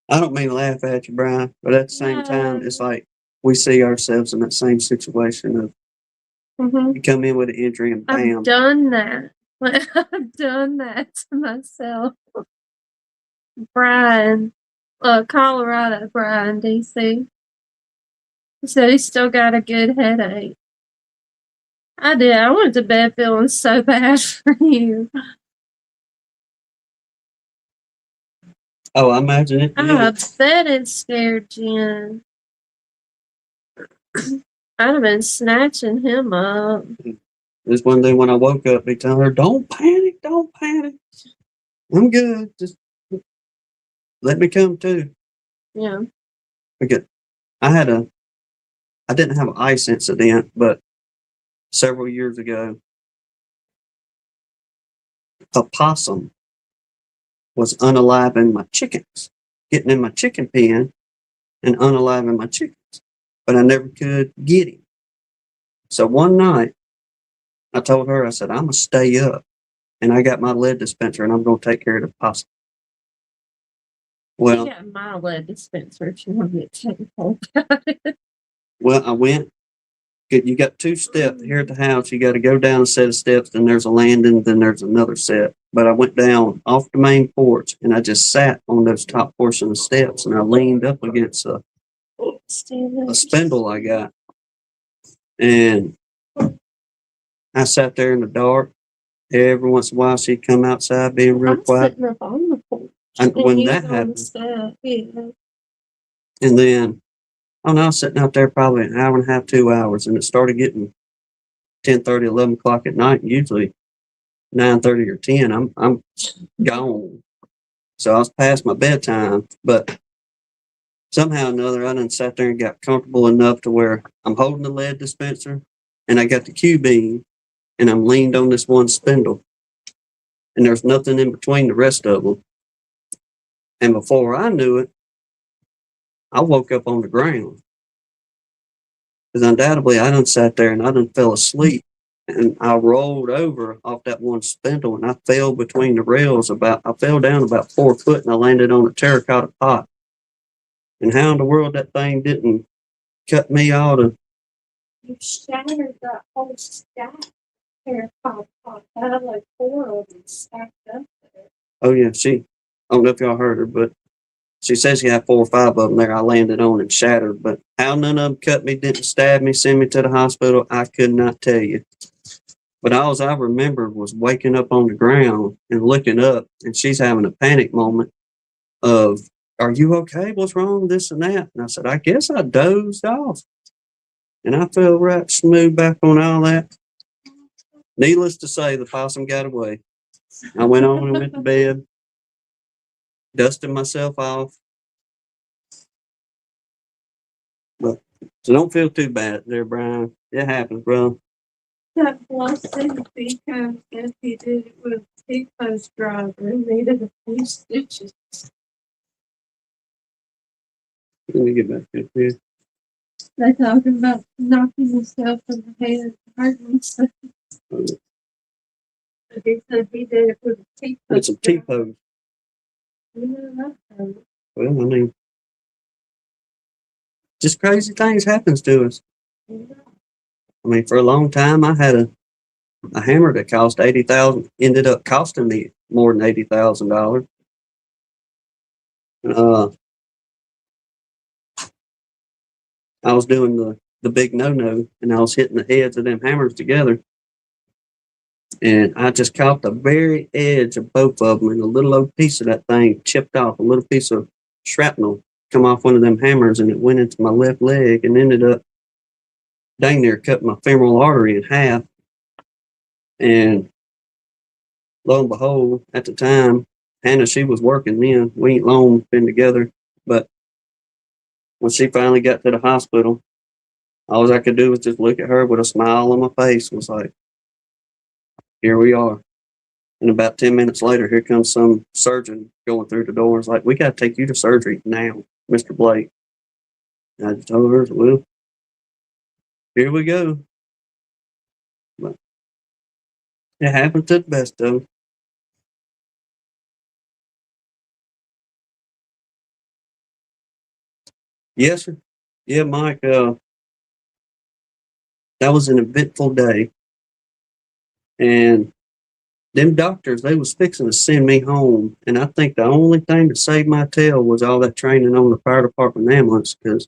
I don't mean to laugh at you, Brian, but at the same time, it's like we see ourselves in that same situation of you come in with an injury and bam. I've done that. I've done that to myself. Brian, Colorado, Brian, DC. So he's still got a good headache. I did. I went to bed feeling so bad for you. Oh, I imagine it. I bet it scared Jen. I'd have been snatching him up. This one day when I woke up, he telling her, don't panic, don't panic. I'm good. Just let me come too. Yeah. Because I didn't have an ice incident, but several years ago, a possum was unaliving my chickens, getting in my chicken pen and unaliving my chickens. But I never could get him. So one night, I told her, I said, I'm going to stay up. And I got my lead dispenser and I'm going to take care of the possum. Well, I got my lead dispenser if you want to get technical about it. Well, I went. You got 2 steps here at the house. You got to go down a set of steps, then there's a landing, then there's another set. But I went down off the main porch and I just sat on those top portion of steps and I leaned up against a spindle I got. And I sat there in the dark. Every once in a while, she'd come outside being real quiet. Sitting up on the porch. And when that happened, yeah. And then, I was sitting out there probably an hour and a half, 2 hours, and it started getting 10:30, 11 o'clock at night. Usually 9:30 or 10, I'm gone. So I was past my bedtime, but somehow or another, I done sat there and got comfortable enough to where I'm holding the lead dispenser, and I got the Q beam, and I'm leaned on this one spindle, and there's nothing in between the rest of them. And before I knew it, I woke up on the ground. Because undoubtedly, I done sat there and I done fell asleep. And I rolled over off that one spindle and I fell between the rails I fell down about 4 foot and I landed on a terracotta pot. And how in the world that thing didn't cut me all to... You shattered that whole stack terracotta pot. I had like 4 of them stacked up. Oh yeah, I don't know if y'all heard her, but she says she had 4 or 5 of them there. I landed on and shattered, but how none of them cut me, didn't stab me, send me to the hospital, I could not tell you. But all I remember was waking up on the ground and looking up, and she's having a panic moment of, "Are you okay? What's wrong? This and that." And I said, "I guess I dozed off." And I fell right smooth back on all that. Needless to say, the possum got away. I went on and went to bed, dusted myself off. But so don't feel too bad there, Brian. It happens, bro. That blessing because if he did it with a post driver and needed a few stitches. Let me get back up here. They talking about knocking himself in the head, hurting himself. But he said he did it with a T-post. It's a T-post. Yeah, Well, I mean, just crazy things happens to us. I mean, for a long time, I had a hammer that cost 80,000. Ended up costing me more than $80,000. I was doing the big no-no, and I was hitting the heads of them hammers together, and I just caught the very edge of both of them, and a little old piece of that thing chipped off. A little piece of shrapnel come off one of them hammers, and it went into my left leg and ended up dang near cutting my femoral artery in half. And lo and behold, at the time, Hannah, she was working then. We ain't long been together, but when she finally got to the hospital, all I could do was just look at her with a smile on my face. Was like, here we are. And about 10 minutes later, here comes some surgeon going through the door. It's like, we got to take you to surgery now, Mr. Blake. And I just told her, well, here we go. But it happened to the best of them. Yes, sir. Yeah, Mike, that was an eventful day. And them doctors, they was fixing to send me home. And I think the only thing that saved my tail was all that training on the fire department ambulance, because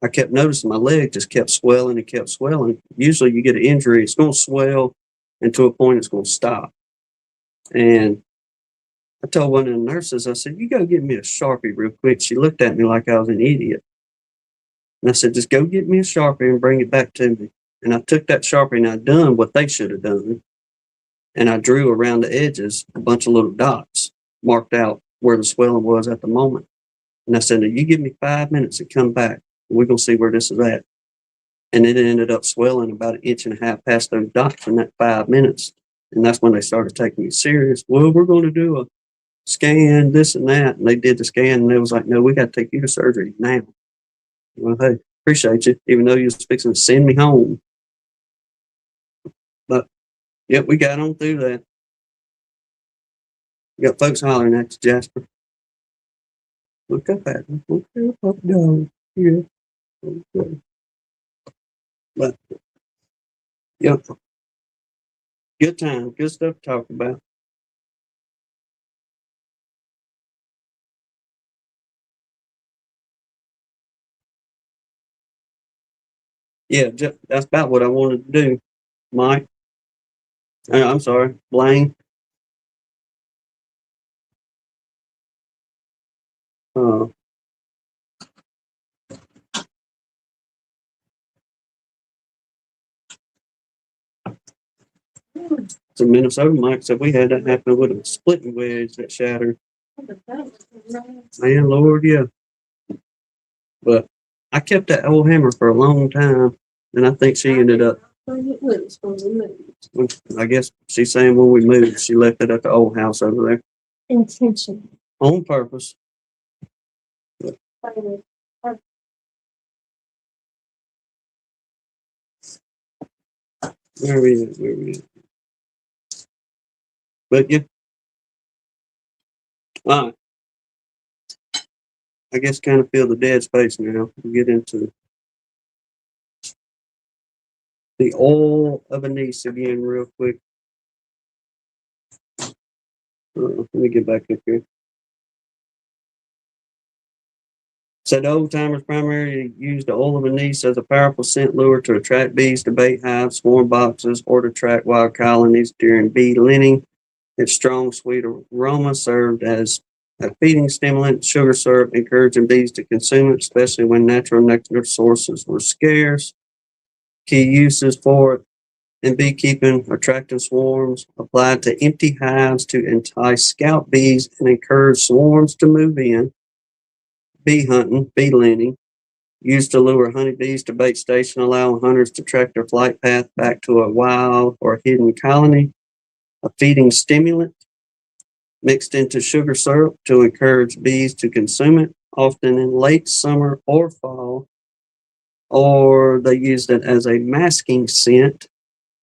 I kept noticing my leg just kept swelling and kept swelling. Usually you get an injury, it's going to swell, and to a point it's going to stop. And I told one of the nurses, I said, you go get me a Sharpie real quick. She looked at me like I was an idiot. And I said, just go get me a Sharpie and bring it back to me. And I took that Sharpie and I done what they should have done. And I drew around the edges a bunch of little dots, marked out where the swelling was at the moment. And I said, now you give me 5 minutes to come back. And we're going to see where this is at. And it ended up swelling about 1.5 inches past those dots in that 5 minutes. And that's when they started taking me serious. Well, we're going to do a scan, this and that. And they did the scan, and they was like, no, we got to take you to surgery now. Well, hey, appreciate you, even though you was fixing to send me home. But, yep, we got on through that. You got folks hollering at you, Jasper. Look up at me. Look up, down. Yeah. Okay. But, yep. Good time. Good stuff to talk about. Yeah, that's about what I wanted to do, Mike. I'm sorry, Blaine. Uh, so Minnesota Mike said we had that happen with a splitting wedge that shattered. Man, Lord, yeah. But I kept that old hammer for a long time, and I think she ended up. I guess she's saying when we moved, she left it at the old house over there. Intention. On purpose. But, where we at? Where we at? But yeah. All right. I guess kind of feel the dead space now. We get into the oil of a niece again real quick. Let me get back up here. So the old timers primarily used the oil of anise as a powerful scent lure to attract bees to bait hives, swarm boxes, or to attract wild colonies during bee linning. Its strong, sweet aroma served as a feeding stimulant. Sugar syrup encouraging bees to consume it, especially when natural nectar sources were scarce. Key uses for it in beekeeping: attracting swarms, applied to empty hives to entice scout bees and encourage swarms to move in. Bee hunting, bee landing, used to lure honeybees to bait station, allowing hunters to track their flight path back to a wild or hidden colony. A feeding stimulant, mixed into sugar syrup to encourage bees to consume it, often in late summer or fall, or they used it as a masking scent,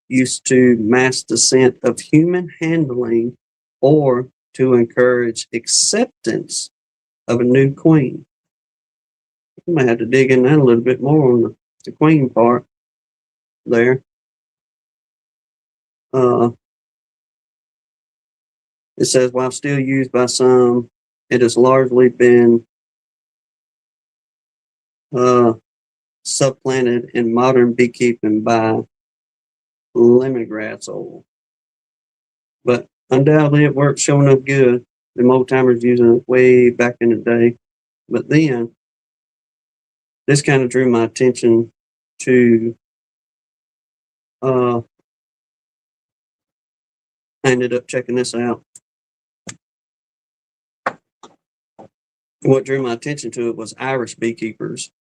used to mask the scent of human handling or to encourage acceptance of a new queen. I might have to dig in that a little bit more on the queen part there. It says, while still used by some, it has largely been supplanted in modern beekeeping by lemongrass oil. But undoubtedly, it works sure enough good. The old timers using it way back in the day. But then, this kind of drew my attention to, I ended up checking this out. What drew my attention to it was Irish beekeepers.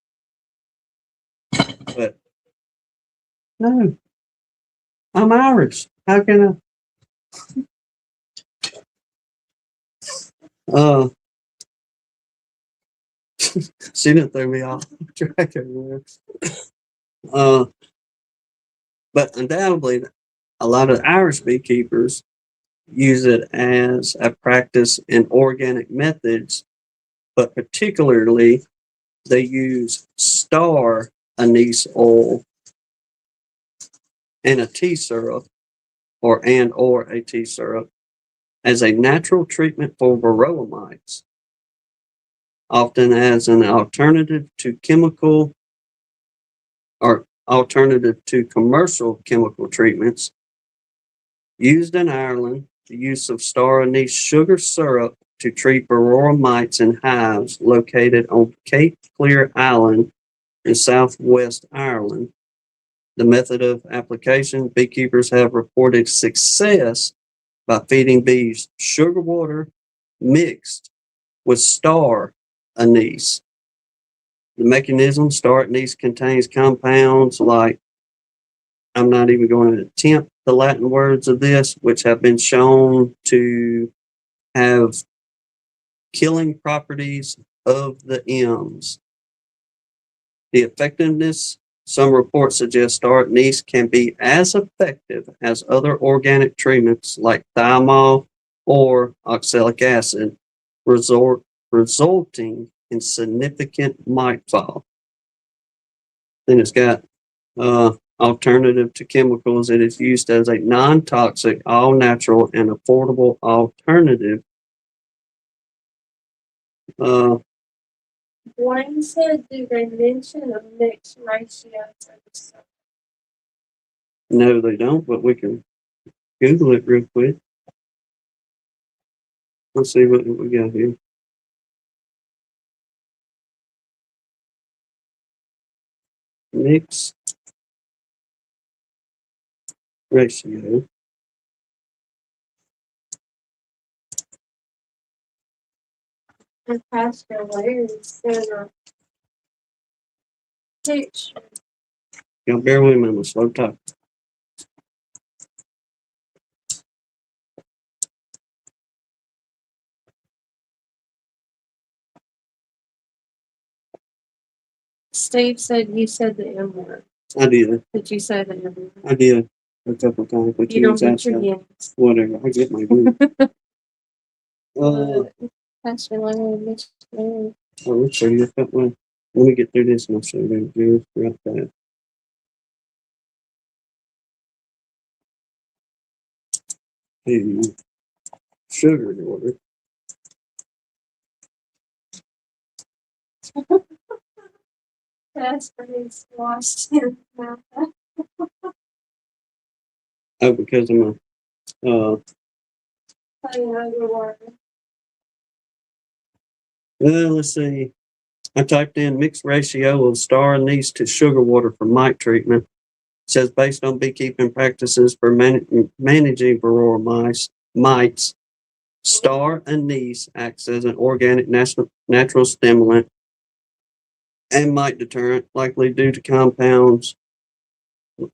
But no, I'm Irish. How can I? She didn't throw me off track everywhere. But undoubtedly, a lot of Irish beekeepers use it as a practice in organic methods, but particularly they use star anise oil and a tea syrup, or a tea syrup, as a natural treatment for varroa mites, often as an alternative to chemical or alternative to commercial chemical treatments. Used in Ireland, the use of star anise sugar syrup to treat varroa mites in hives located on Cape Clear Island in southwest Ireland. The method of application: beekeepers have reported success by feeding bees sugar water mixed with star anise. The mechanism: star anise contains compounds like, I'm not even going to attempt the Latin words of this, which have been shown to have killing properties of the M's. The effectiveness: some reports suggest star anise can be as effective as other organic treatments like thiamol or oxalic acid, resulting in significant mite fall. Then it's got alternative to chemicals. It is used as a non-toxic, all-natural, and affordable alternative. Wayne said, do they mention a mixed ratio for the syrup? No, they don't, but we can Google it real quick. Let's see what we got here. Mixed ratio. And Pastor Larry sent a picture. Y'all bear with me, I'm a slow talk. Steve said you said the M word. I did. Did you say the M word? I did a couple times, but You don't get your yens. whatever. I get my good. Pastor Larry mixed Larry. Let's show you that one. Let me get through this and I'll show you right there. Hey. sugar water. That's pretty squashed in mouth. Oh, because I'm let's see. I typed in mixed ratio of star anise to sugar water for mite treatment. It says based on beekeeping practices for managing varroa mites, star anise acts as an organic natural stimulant and mite deterrent, likely due to compounds.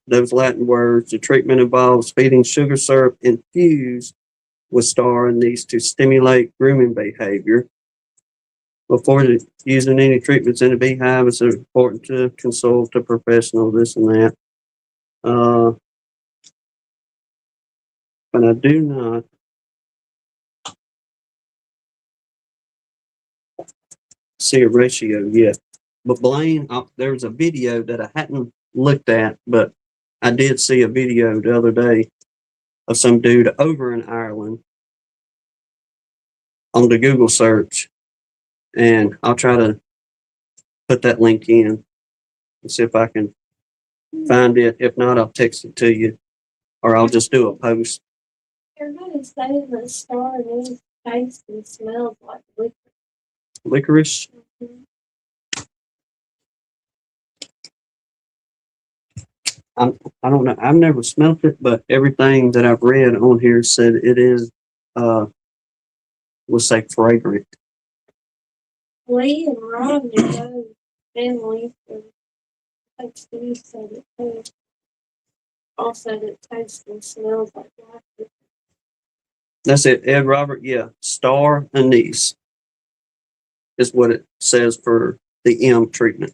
Those Latin words. The treatment involves feeding sugar syrup infused with star anise to stimulate grooming behavior. Before using any treatments in a beehive, it's important to consult a professional, this and that. But I do not see a ratio yet. But Blaine, there was a video that I hadn't looked at, but I did see a video the other day of some dude over in Ireland on the Google search. And I'll try to put that link in and see if I can find it. If not, I'll text it to you, or I'll just do a post. Everybody's saying that star anise tastes and smells like liquor. Licorice. Mm-hmm. I don't know. I've never smelt it, but everything that I've read on here said it is, we'll say fragrant. Lee and Ron, you know, family, like Steve said it too. Also, that tastes and smells like liquor. That's it, Ed Robert. Yeah, star anise is what it says for the M treatment.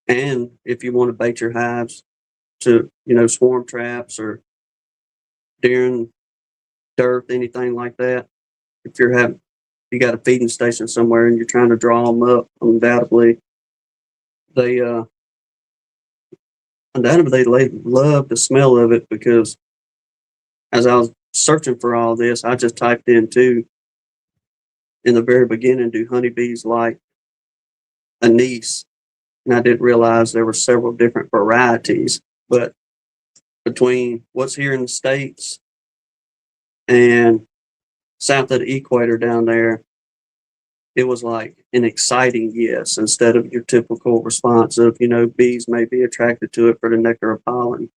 And if you want to bait your hives to, swarm traps or during dearth, anything like that, if you got a feeding station somewhere and you're trying to draw them up, undoubtedly they love the smell of it, because as I was searching for all this, I just typed in too, in the very beginning, do honeybees like anise? And I didn't realize there were several different varieties, but between what's here in the States and south of the equator down there, it was like an exciting yes, instead of your typical response of, bees may be attracted to it for the nectar or pollen.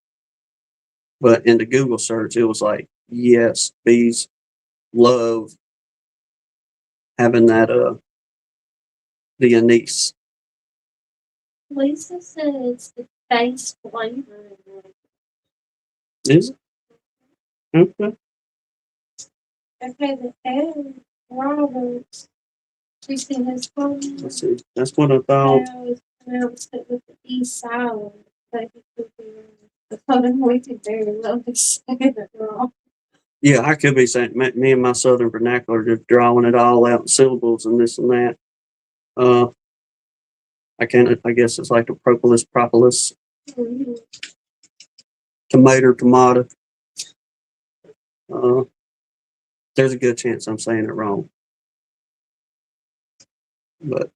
But in the Google search, it was like, yes, bees love having that, the anise. Lisa said it's the base flavor. Is it? Okay. Okay, the Ed Roberts, you see his phone? Let's see. That's what I thought. It's pronounced it with the E silent, but he could be the phone we could very well be saying it wrong. Yeah, I could be saying, me and my southern vernacular just drawing it all out in syllables and this and that. I guess it's like the propolis, Mm-hmm. tomato. There's a good chance I'm saying it wrong. But,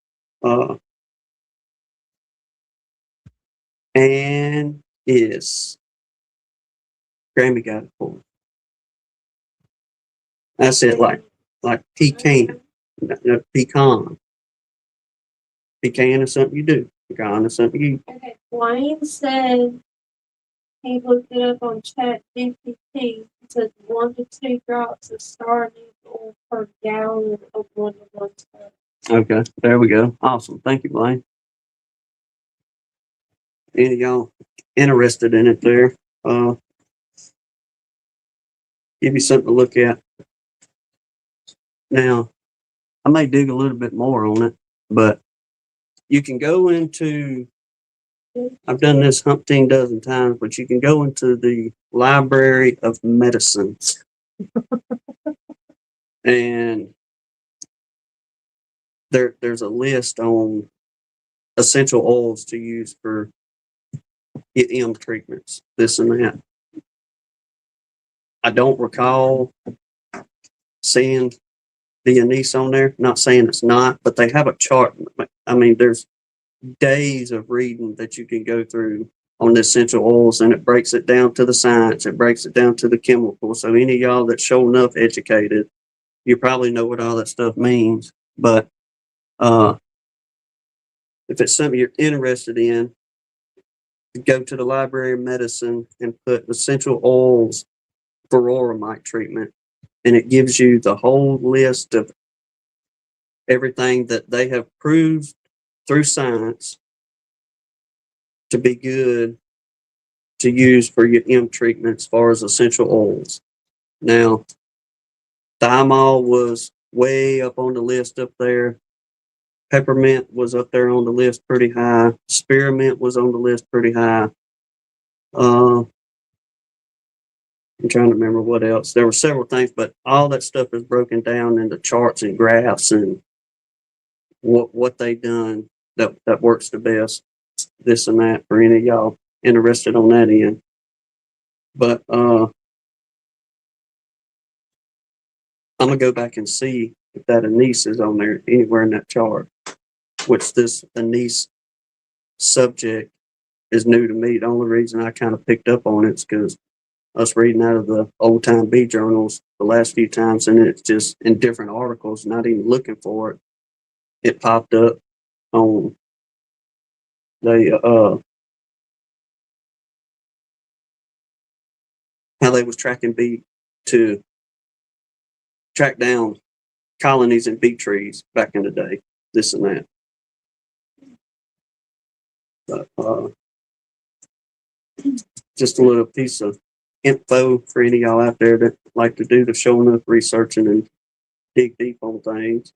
and is Grammy got it for me. That's it, like pecan. No, pecan. Pecan is something you do. Pecan is something you. Okay, Wayne said he looked it up on Chat GPT. It says 1 to 2 drops of star anise oil per gallon of 1 to 1 cup. Okay, there we go. Awesome. Thank you, Blaine. Any of y'all interested in it there? Give you something to look at. Now, I may dig a little bit more on it, but you can go into, I've done this umpteen dozen times, but you can go into the Library of Medicine and there's a list on essential oils to use for M treatments, this and that. I don't recall seeing the anise on there. Not saying it's not, but they have a chart. I mean, there's days of reading that you can go through on the essential oils, and it breaks it down to the science. It breaks it down to the chemicals. So any of y'all that's sure enough educated, you probably know what all that stuff means. But if it's something you're interested in, go to the Library of Medicine and put essential oils for varroa treatment, and it gives you the whole list of everything that they have proved through science to be good to use for your M treatment as far as essential oils. Now, thymol was way up on the list up there. Peppermint was up there on the list pretty high. Spearmint was on the list pretty high. I'm trying to remember what else. There were several things, but all that stuff is broken down into charts and graphs and what they done that works the best, this and that, for any of y'all interested on that end. But I'm gonna go back and see if that anise is on there anywhere in that chart, which this anise subject is new to me. The only reason I kind of picked up on it is because us reading out of the old time bee journals the last few times, and it's just in different articles, not even looking for it. It popped up on the how they was tracking bee to track down colonies and bee trees back in the day, this and that. But just a little piece of info for any of y'all out there that like to do the show enough researching and dig deep on things.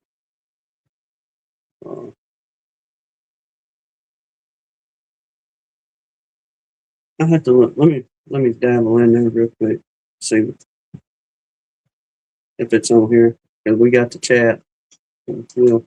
I have to look. Let me dabble in there real quick. See if it's on here. And we got the chat. We'll,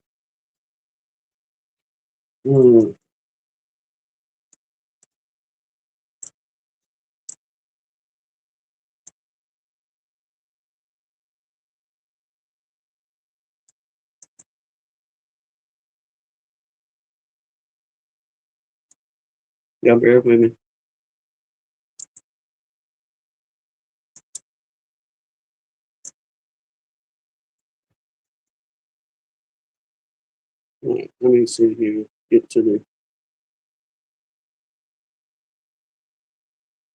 y'all bear with me. Right, let me see here. Get to the.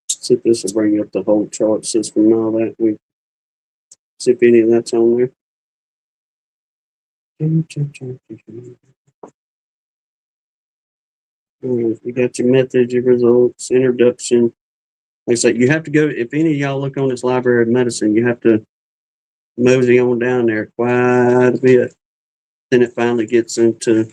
See if this will bring up the whole chart system and all that. We see if any of that's on there. We got your methods, your results, introduction. Like I said, you have to go. If any of y'all look on this Library of Medicine, you have to mosey on down there quite a bit. Then it finally gets into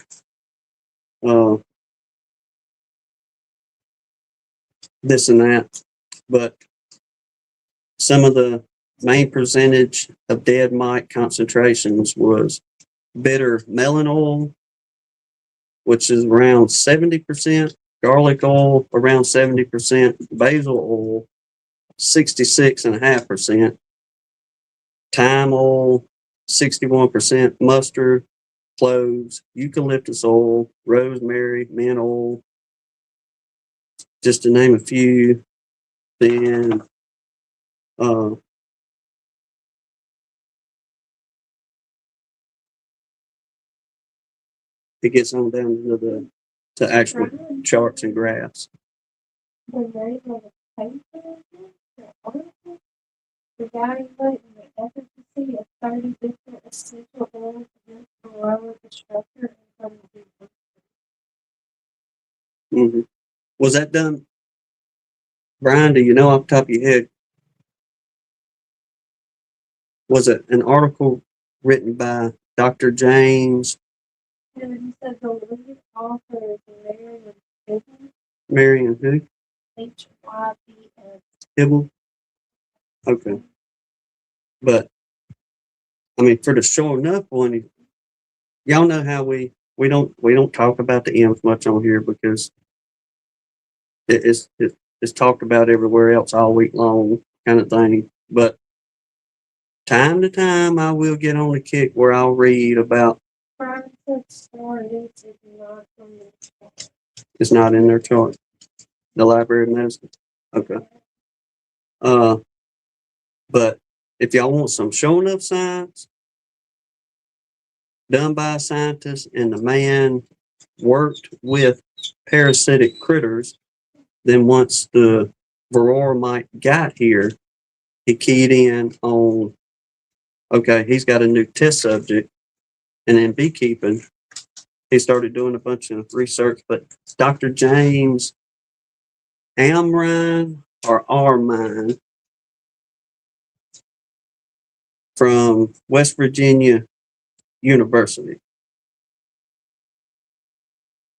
this and that. But some of the main percentage of dead mite concentrations was bitter melon oil, which is around 70%, garlic oil around 70%, basil oil 66.5%, thyme oil 61%, mustard, cloves, eucalyptus oil, rosemary, mint oil, just to name a few. Then it gets on down to the actual charts and graphs. Evaluating the efficacy of 30 different essential oils against varroa destructor and Mm-hmm. Was that done, Brian? Do you know off the top of your head? Was it an article written by Dr. James? And he said the lead author is Marion Hibble. Marion who? Hybs. Hibble. Okay. But I mean, for the showing up one, y'all know how we don't talk about the M's much on here because it's talked about everywhere else all week long, kind of thing. But time to time, I will get on the kick where I'll read about. It's not in their chart. The Library of Medicine. Okay. But if y'all want some show enough science done by a scientist, and the man worked with parasitic critters, then once the varroa mite got here, he keyed in on, okay, he's got a new test subject. And in beekeeping, he started doing a bunch of research. But Dr. James Amrine or Armine from West Virginia University.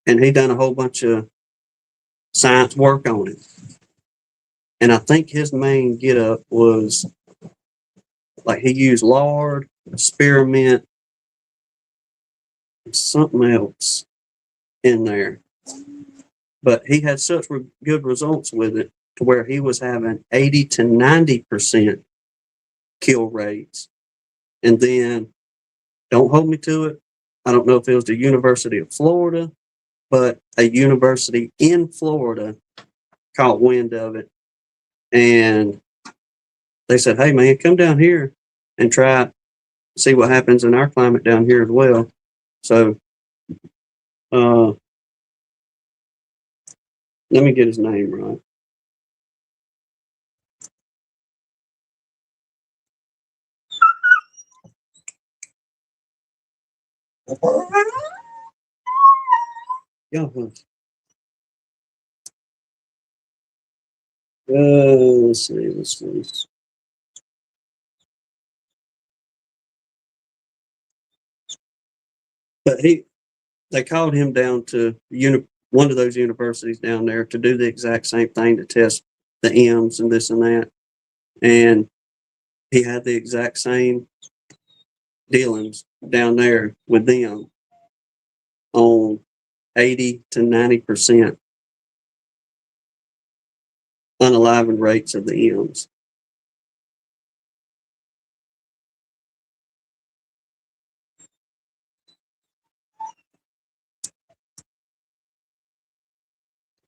And he done a whole bunch of science work on it. And I think his main get up was like he used lard, spearmint, and something else in there. But he had such good results with it to where he was having 80 to 90% kill rates. And then, don't hold me to it, I don't know if it was the University of Florida, but a university in Florida caught wind of it. And they said, hey, man, come down here and try see what happens in our climate down here as well. So, let me get his name right. Yeah. Let's see. But they called him down to one of those universities down there to do the exact same thing to test the M's and this and that. And he had the exact same dealings down there with them on 80 to 90% unalivened rates of the M's.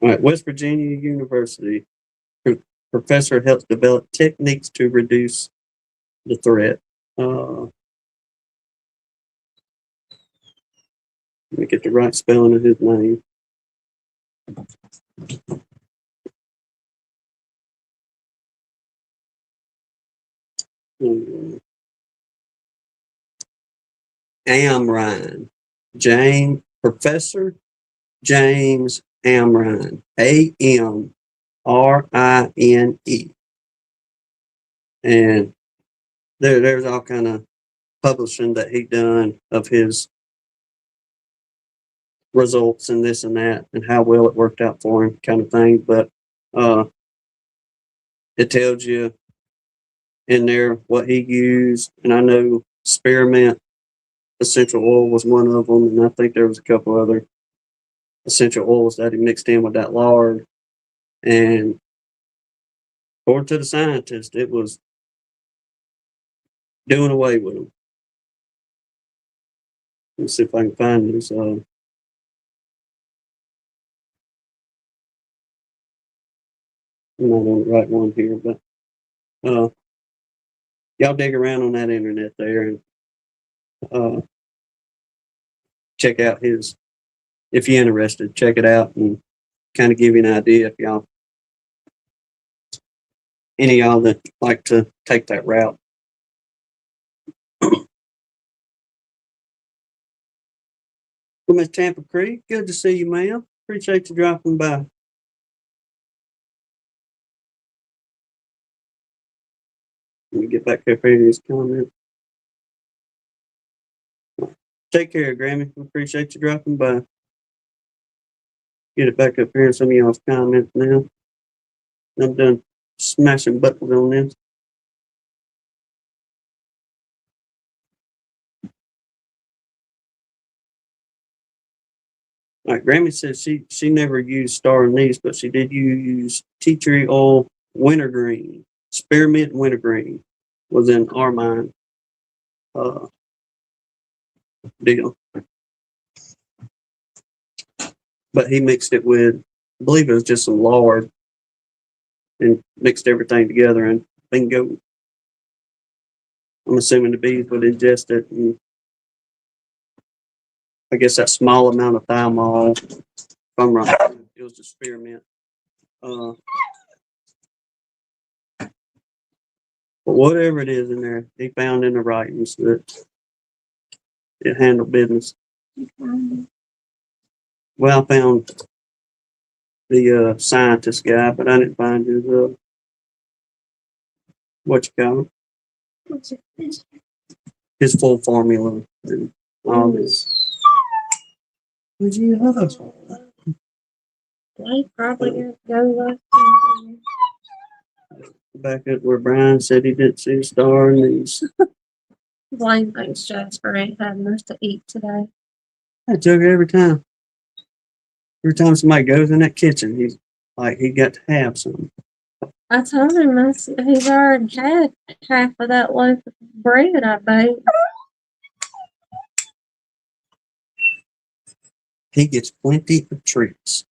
All right, West Virginia University professor helps develop techniques to reduce the threat. Let me get the right spelling of his name. Amrine. Professor James Amrine. Amrine. And there's all kind of publishing that he done of his results and this and that and how well it worked out for him kind of thing. But it tells you in there what he used. And I know spearmint essential oil was one of them. And I think there was a couple other essential oils that he mixed in with that lard. And according to the scientist, it was doing away with them. Let's see if I can find this. I'm not on the right one here, but y'all dig around on that internet there and check out his, if you're interested, check it out and kind of give you an idea if any of y'all that like to take that route. Well, Miss Tampa Creek, good to see you, ma'am. Appreciate you dropping by. Let me get back up here in his comment. Take care, Grammy. Appreciate you dropping by. Get it back up here in some of y'all's comments now. I'm done smashing buttons on this. All right, Grammy says she never used star anise, but she did use tea tree oil, wintergreen, spearmint wintergreen. was in our mind deal. But he mixed it with, I believe it was just some lard, and mixed everything together, and bingo. I'm assuming the bees would ingest it, and I guess that small amount of thymol, if I'm right, it was just spearmint. But whatever it is in there, he found in the writings that it handled business. Well, I found the scientist guy, but I didn't find his what you call it, his full formula and all this. Would you have us? They probably gonna go left. Back at where Brian said he didn't see a star in these. Blaine thinks Jasper ain't had enough to eat today. I joke every time. Every time somebody goes in that kitchen, he's like, he got to have something. I told him he's already had half of that loaf of bread I baked. He gets plenty of treats.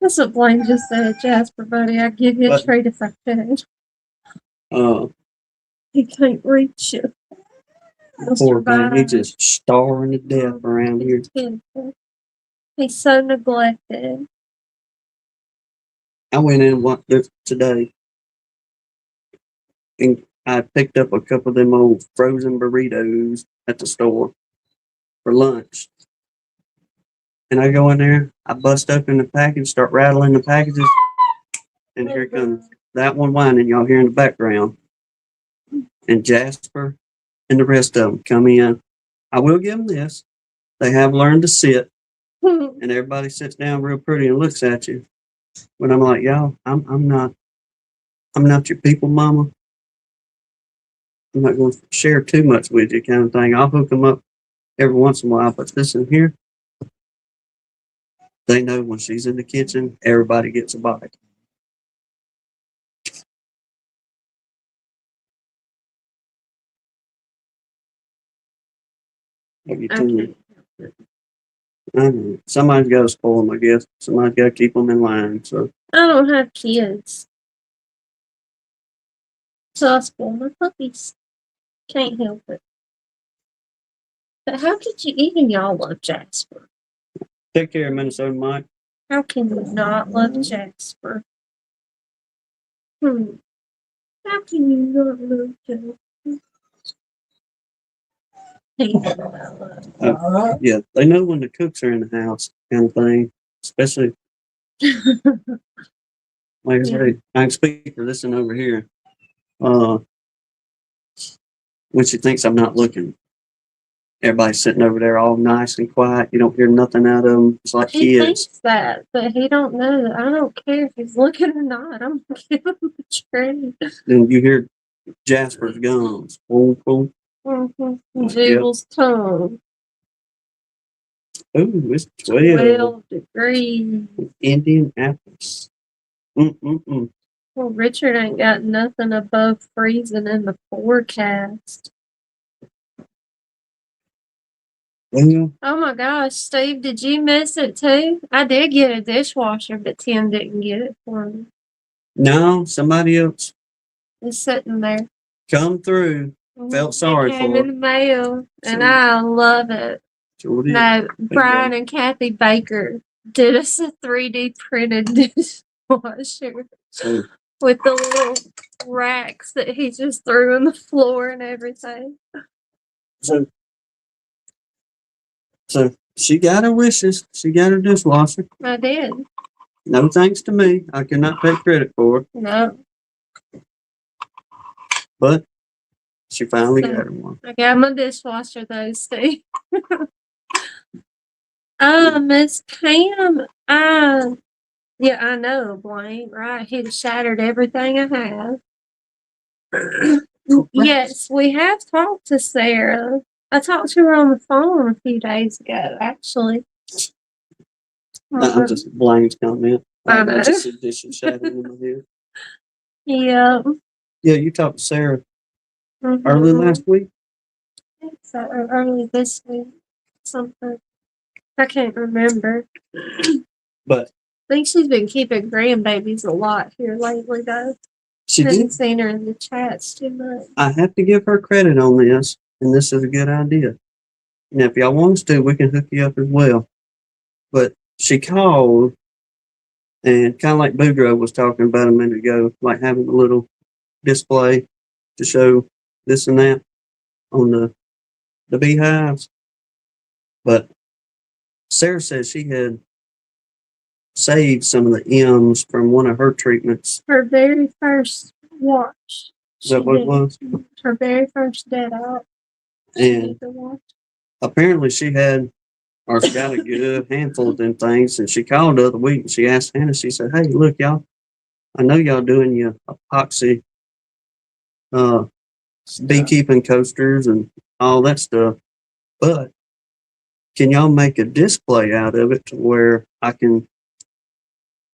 That's what Blaine just said, Jasper, buddy. I'd give you a But- treat if I could. Uh, He can't reach you. poor man, he's just starving to death around here. He's so neglected. I went in today, and I picked up a couple of them old frozen burritos at the store for lunch. And I go in there, I bust open the package, start rattling the packages, and here comes that one whining y'all hear in the background. And Jasper and the rest of them come in. I will give them this. They have learned to sit, and everybody sits down real pretty and looks at you. But I'm like, y'all, I'm not your people, mama. I'm not going to share too much with you, kind of thing. I'll hook them up every once in a while, but this in here, they know when she's in the kitchen, everybody gets a bite. What you doing? Somebody's got to spoil them, I guess. Somebody's got to keep them in line. So I don't have kids. So I spoil my puppies. Can't help it. But how could you even y'all love Jasper? take care, Minnesota Mike. How can you not love Jasper? How can you not love Jasper? He knows I love him. Yeah, they know when the cooks are in the house, kind of thing. Especially, like I say, I can speak for this one over here. When she thinks I'm not looking, everybody's sitting over there all nice and quiet. You don't hear nothing out of them. It's like He kids. thinks that, but he don't know that. I don't care if he's looking or not. I'm gonna give him a treat. Then you hear Jasper's gums. Boom, boom. Jiggle's tongue. Ooh, it's 12. 12 degrees. Indian apples. Mm-mm-mm. Well, Richard ain't got nothing above freezing in the forecast. Well, Oh my gosh, Steve, did you miss it too? I did get a dishwasher, but Tim didn't get it for me. no, somebody else It's sitting there. come through. Felt sorry It came for in the mail, and So- I love it. Sure did. No, Brian and Kathy Baker did us a 3D printed dishwasher So, with the little racks that he just threw on the floor and everything. so she got her wishes. She got her dishwasher. I did. No thanks to me. I cannot take credit for it. No, But she finally So- got her one. I got my dishwasher though, Steve. Miss Pam, yeah, I know, Blaine, right? He shattered everything I have. Yes, we have talked to Sarah. I talked to her on the phone a few days ago, actually. I'm just Blaine's comment. I know. just said this and shattered in my head. Yeah. Yeah, you talked to Sarah Mm-hmm. early last week. So early this week, something. I can't remember. But I think she's been keeping grandbabies a lot here lately, though. she Haven't did. seen her in the chats too much. I have to give her credit on this, and this is a good idea. Now, if y'all want us to, we can hook you up as well. But she called, and kind of like Boudreaux was talking about a minute ago, like having a little display to show this and that on the beehives. But Sarah said she had saved some of the M's from one of her treatments. Her very first watch. Is that what it was? Her very first dead out. And apparently she had, or she got a good handful of them things. And she called the other week and she asked Hannah, she said, "Hey, look, y'all, I know y'all doing your epoxy uh, beekeeping coasters and all that stuff, but can y'all make a display out of it to where I can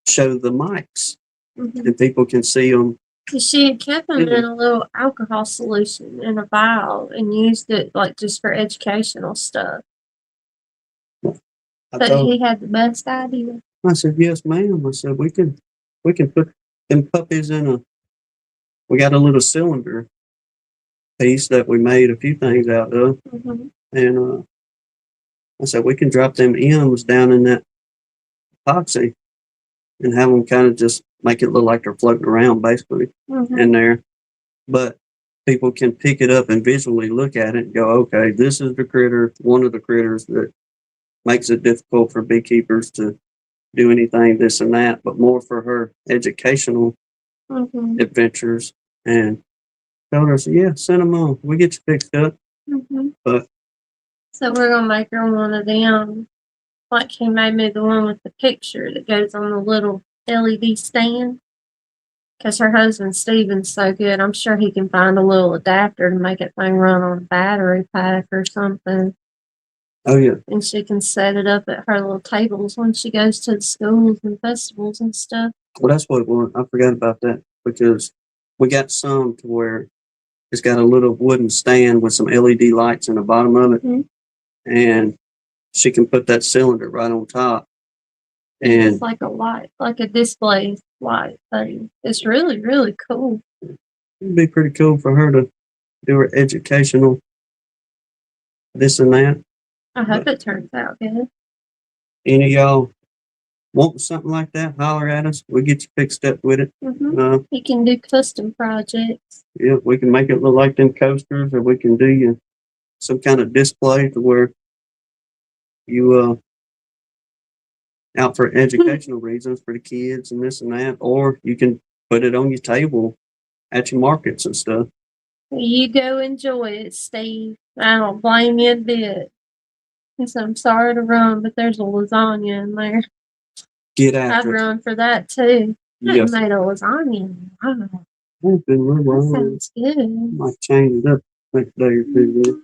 show the mics and people can see them?" She had kept them in a little alcohol solution in a vial and used it like just for educational stuff. But he had the best idea. I said, "Yes, ma'am." I said, we can put them puppies in we got a little cylinder piece that we made a few things out of. And I said, we can drop them M's down in that epoxy and have them kind of just make it look like they're floating around basically in there. But people can pick it up and visually look at it and go, okay, this is the critter, one of the critters that makes it difficult for beekeepers to do anything, this and that, but more for her educational adventures. And told her, yeah, send them on. We get you fixed up. But so we're gonna make her one of them. Like he made me the one with the picture that goes on the little LED stand. Because her husband Steven's so good, I'm sure he can find a little adapter to make it thing run on a battery pack or something. Oh yeah. And she can set it up at her little tables when she goes to the schools and festivals and stuff. Well, that's what it was. I forgot about that because we got some to where it's got a little wooden stand with some LED lights in the bottom of it, and she can put that cylinder right on top. And it's like a light, like a display light thing. It's really, really cool. It'd be pretty cool for her to do her educational this and that. I hope it turns out good. Any of y'all want something like that, holler at us. We'll get you fixed up with it. You can do custom projects. Yeah, we can make it look like them coasters, or we can do you some kind of display to where you out for educational reasons for the kids and this and that, or you can put it on your table at your markets and stuff. You go enjoy it, Steve. I don't blame you a bit. I'm sorry to run, but there's a lasagna in there. Get after I'd run for that too. Yes. I made a lasagna. Wow. That sounds good. Might change it up next day or two.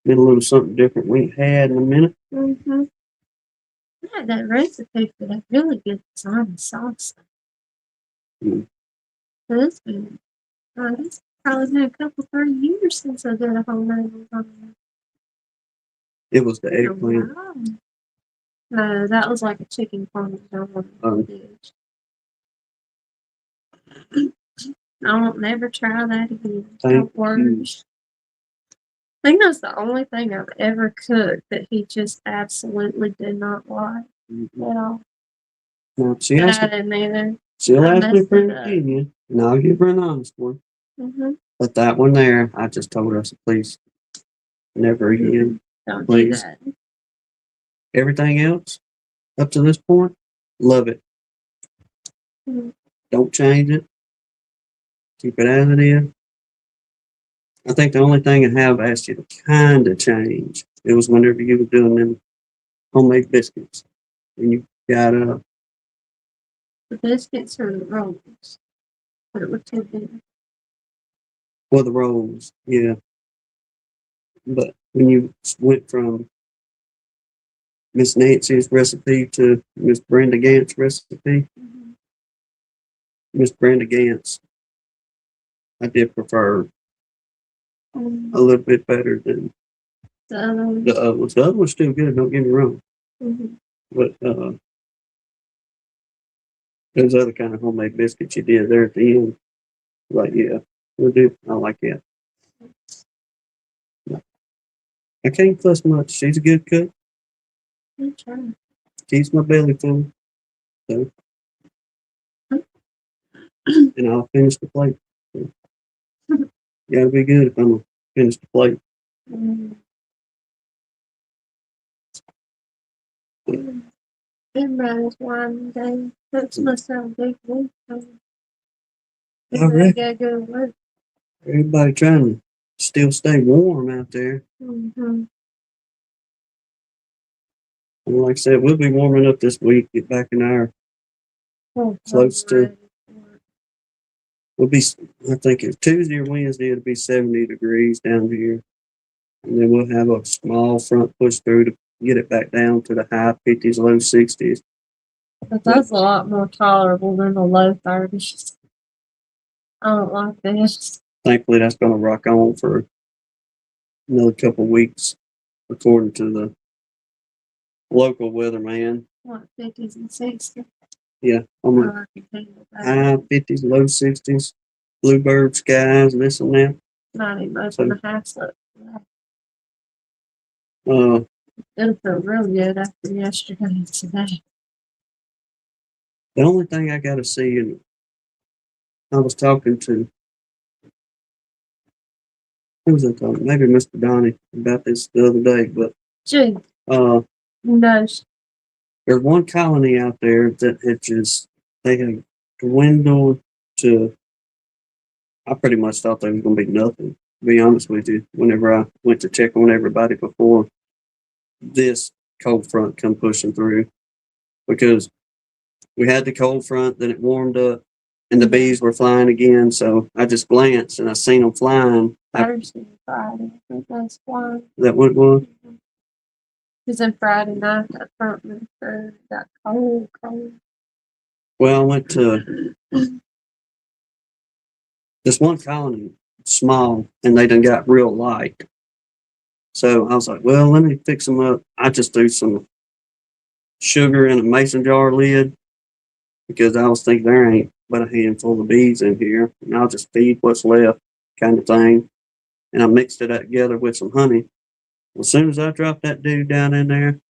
Get a little something different we ain't had in a minute. I had that recipe for that really good lasagna sauce. It's been, it's probably been a couple, 30 years since I did a homemade lasagna. It was the eggplant. Wow. No, that was like a chicken parmesan dish. I won't never try that again. Don't worry. I think that's the only thing I've ever cooked that he just absolutely did not like at all. Now, she asked I didn't either. She'll ask me for an opinion, and I'll give her an honest one. But that one there, I just told her, I said, please, never again. Don't please. do that. Everything else, up to this point, love it. Don't change it. Keep it as it is. I think the only thing I have asked you to kind of change, it was whenever you were doing them homemade biscuits. And you got the biscuits or the rolls? But it was too big. Well, the rolls, yeah. But when you went from Miss Nancy's recipe to Miss Brenda Gantz's recipe. Miss Brenda Gantz, I did prefer a little bit better than the other ones. The other one's still good, don't get me wrong. But those other kind of homemade biscuits you did there at the end, like, yeah, we'll do. I like that. I can't fuss much. She's a good cook. Keeps my belly full. So, and I'll finish the plate. So, gotta be good if I'm gonna finish the plate. Everybody's one day. That's must have a big week. Everybody gotta go to work. Everybody trying to still stay warm out there. And like I said, we'll be warming up this week. Get back in our close to. We'll be. I think it's Tuesday or Wednesday. It'll be 70 degrees down here, and then we'll have a small front push through to get it back down to the high 50s, low 60s. But that's a lot more tolerable than the low 30s. I don't like this. Thankfully, that's going to rock on for another couple of weeks, according to the local weatherman. What, 50s and 60s? Yeah, I'm high 50s, low 60s, bluebird skies, this and that. Not even open the house up. It'll feel real good after yesterday and today. The only thing I got to see, and I was talking to, who was I talking? Maybe Mr. Donnie about this the other day, but Gee, no. There's one colony out there that it just, they have dwindled to, I pretty much thought there was going to be nothing, to be honest with you, whenever I went to check on everybody before this cold front come pushing through, because we had the cold front, then it warmed up, and the bees were flying again. So I just glanced and I seen them flying. Thursday, Friday, I think that's flying. That what it was? Because then Friday night, that front moved through, got cold. Well, I went to this one colony, small, and they done got real light. So I was like, well, let me fix them up. I just threw some sugar in a mason jar lid, because I was thinking there ain't but a handful of bees in here, and I'll just feed what's left, kind of thing. And I mixed it up together with some honey. As soon as I dropped that dude down in there,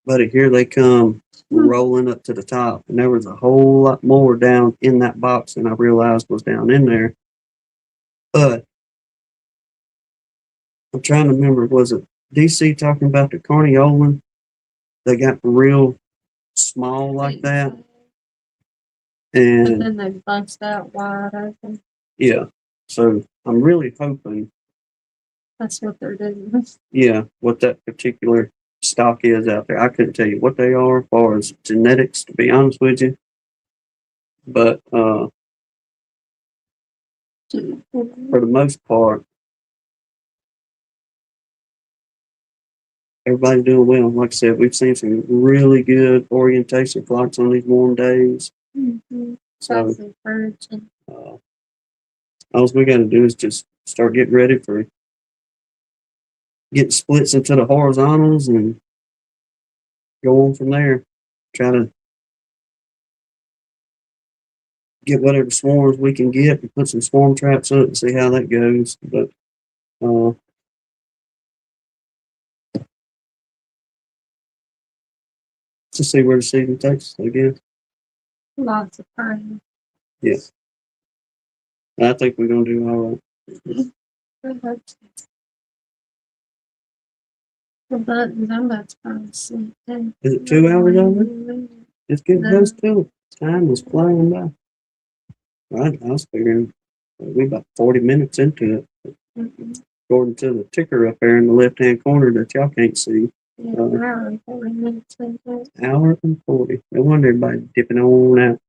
buddy, here they come rolling up to the top, and there was a whole lot more down in that box than I realized was down in there. But I'm trying to remember, was it DC talking about the Carniolan? They got real small like that. And then they bust out wide open. Yeah. So I'm really hoping that's what they're doing. Yeah, what that particular stock is out there. I couldn't tell you what they are as far as genetics, to be honest with you. But for the most part, everybody's doing well. Like I said, we've seen some really good orientation flocks on these warm days. So all we got to do is just start getting ready for getting splits into the horizontals and go on from there. Try to get whatever swarms we can get and put some swarm traps up and see how that goes. But to see where the season takes us, I guess. Lots of praying. Yes. I think we're going to do all right. The buttons, I'm about to fall asleep. Is it 2 hours over? It's getting close to it. Time is flying by. Right, I was figuring we're about 40 minutes into it. According to the ticker up there in the left-hand corner that y'all can't see. Yeah, hour and 40 minutes into it. Hour and 40. No wonder everybody dipping on out.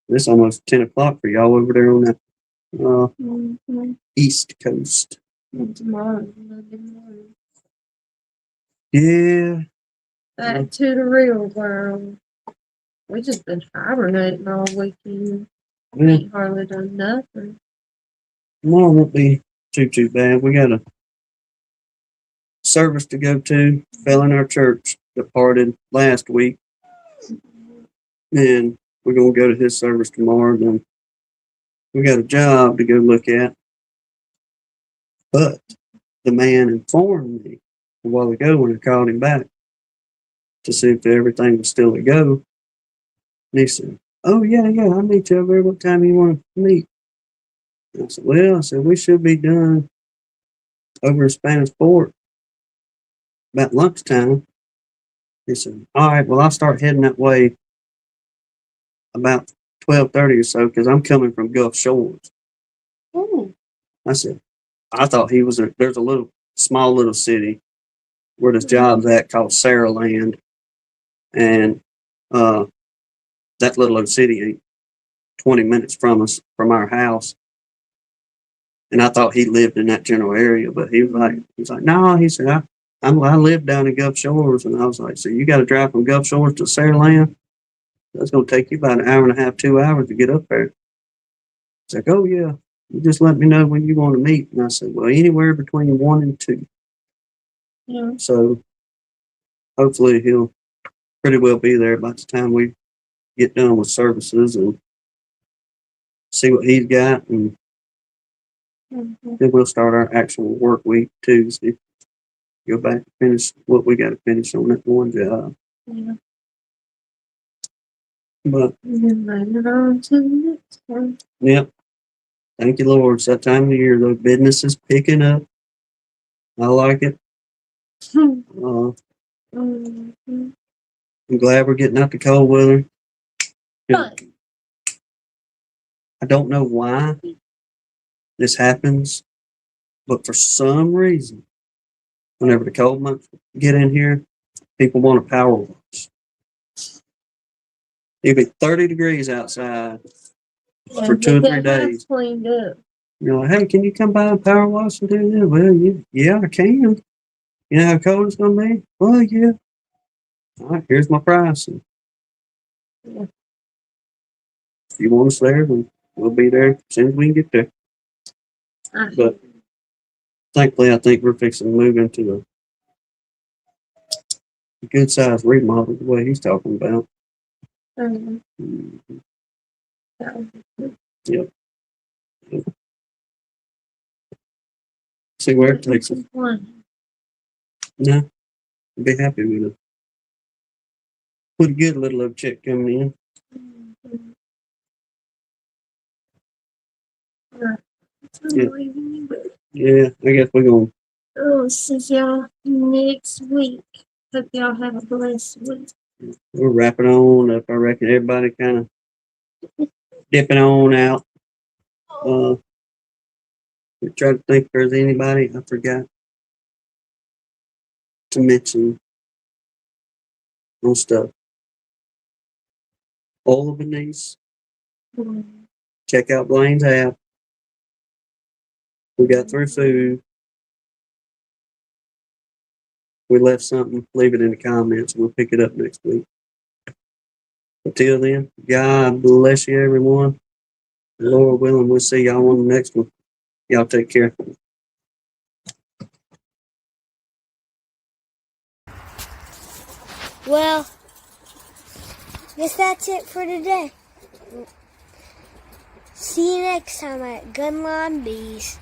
It's almost 10 o'clock for y'all over there on the East Coast. And tomorrow, Monday morning. Yeah. Back to the real world. We just been hibernating all weekend. Yeah. Ain't hardly done nothing. Tomorrow won't be too bad. We got a service to go to. Fell in our church departed last week. And we're gonna go to his service tomorrow. Then we got a job to go look at. But the man informed me a while ago when I called him back to see if everything was still a go. And he said, "Oh yeah, I'll meet you over there. What time you want to meet?" And I said, "Well, we should be done over in Spanish Fort about lunchtime." He said, "All right, well, I'll start heading that way about 12:30 or so because I'm coming from Gulf Shores." Ooh. I said, "I thought he was there's a small little city where this job's at called Saraland, and that little old city ain't 20 minutes from us, from our house." And I thought he lived in that general area, but he was like, "No," he said, I live down in Gulf Shores." And I was like, "So you got to drive from Gulf Shores to Saraland? That's going to take you about an hour and a half, 2 hours to get up there." He's like, "Oh yeah, you just let me know when you want to meet." And I said, "Well, anywhere between 1 and 2. Yeah. So hopefully he'll pretty well be there by the time we get done with services and see what he's got, and Mm-hmm. then we'll start our actual work week Tuesday. Go back and finish what we got to finish on that one job. Yeah. But And then move on to the next one. yep, thank you, Lord. It's that time of the year. The business is picking up. I like it. Mm-hmm. I'm glad we're getting out the cold weather. But I don't know why this happens, but for some reason, whenever the cold months get in here, people want a power wash. It'll be 30 degrees outside for 2 or 3 days. Cleaned up. You're like, "Hey, can you come by and power wash and do that?" "Well, yeah, I can." "You know how cold it's going to be?" "Well, yeah." "All right, here's my price. And Yeah. if you want us there, then we'll be there as soon as we can get there." But thankfully, I think we're fixing to move into a good sized remodel the way he's talking about. Mm-hmm. Yep. See where it takes us. No, I'd be happy with it. Pretty good little old check coming in. Yeah, I guess we're going. Oh, see y'all next week. Hope y'all have a blessed week. We're wrapping on up. I reckon everybody kind of dipping on out. We try to think if there's anybody I forgot to mention on stuff. All of Denise. Check out Blaine's app. We got through food. We left something, leave it in the comments. We'll pick it up next week. Until then, God bless you, everyone. Lord willing, we'll see y'all on the next one. Y'all take care. Well, guess that's it for today. See you next time at Gunline Bees.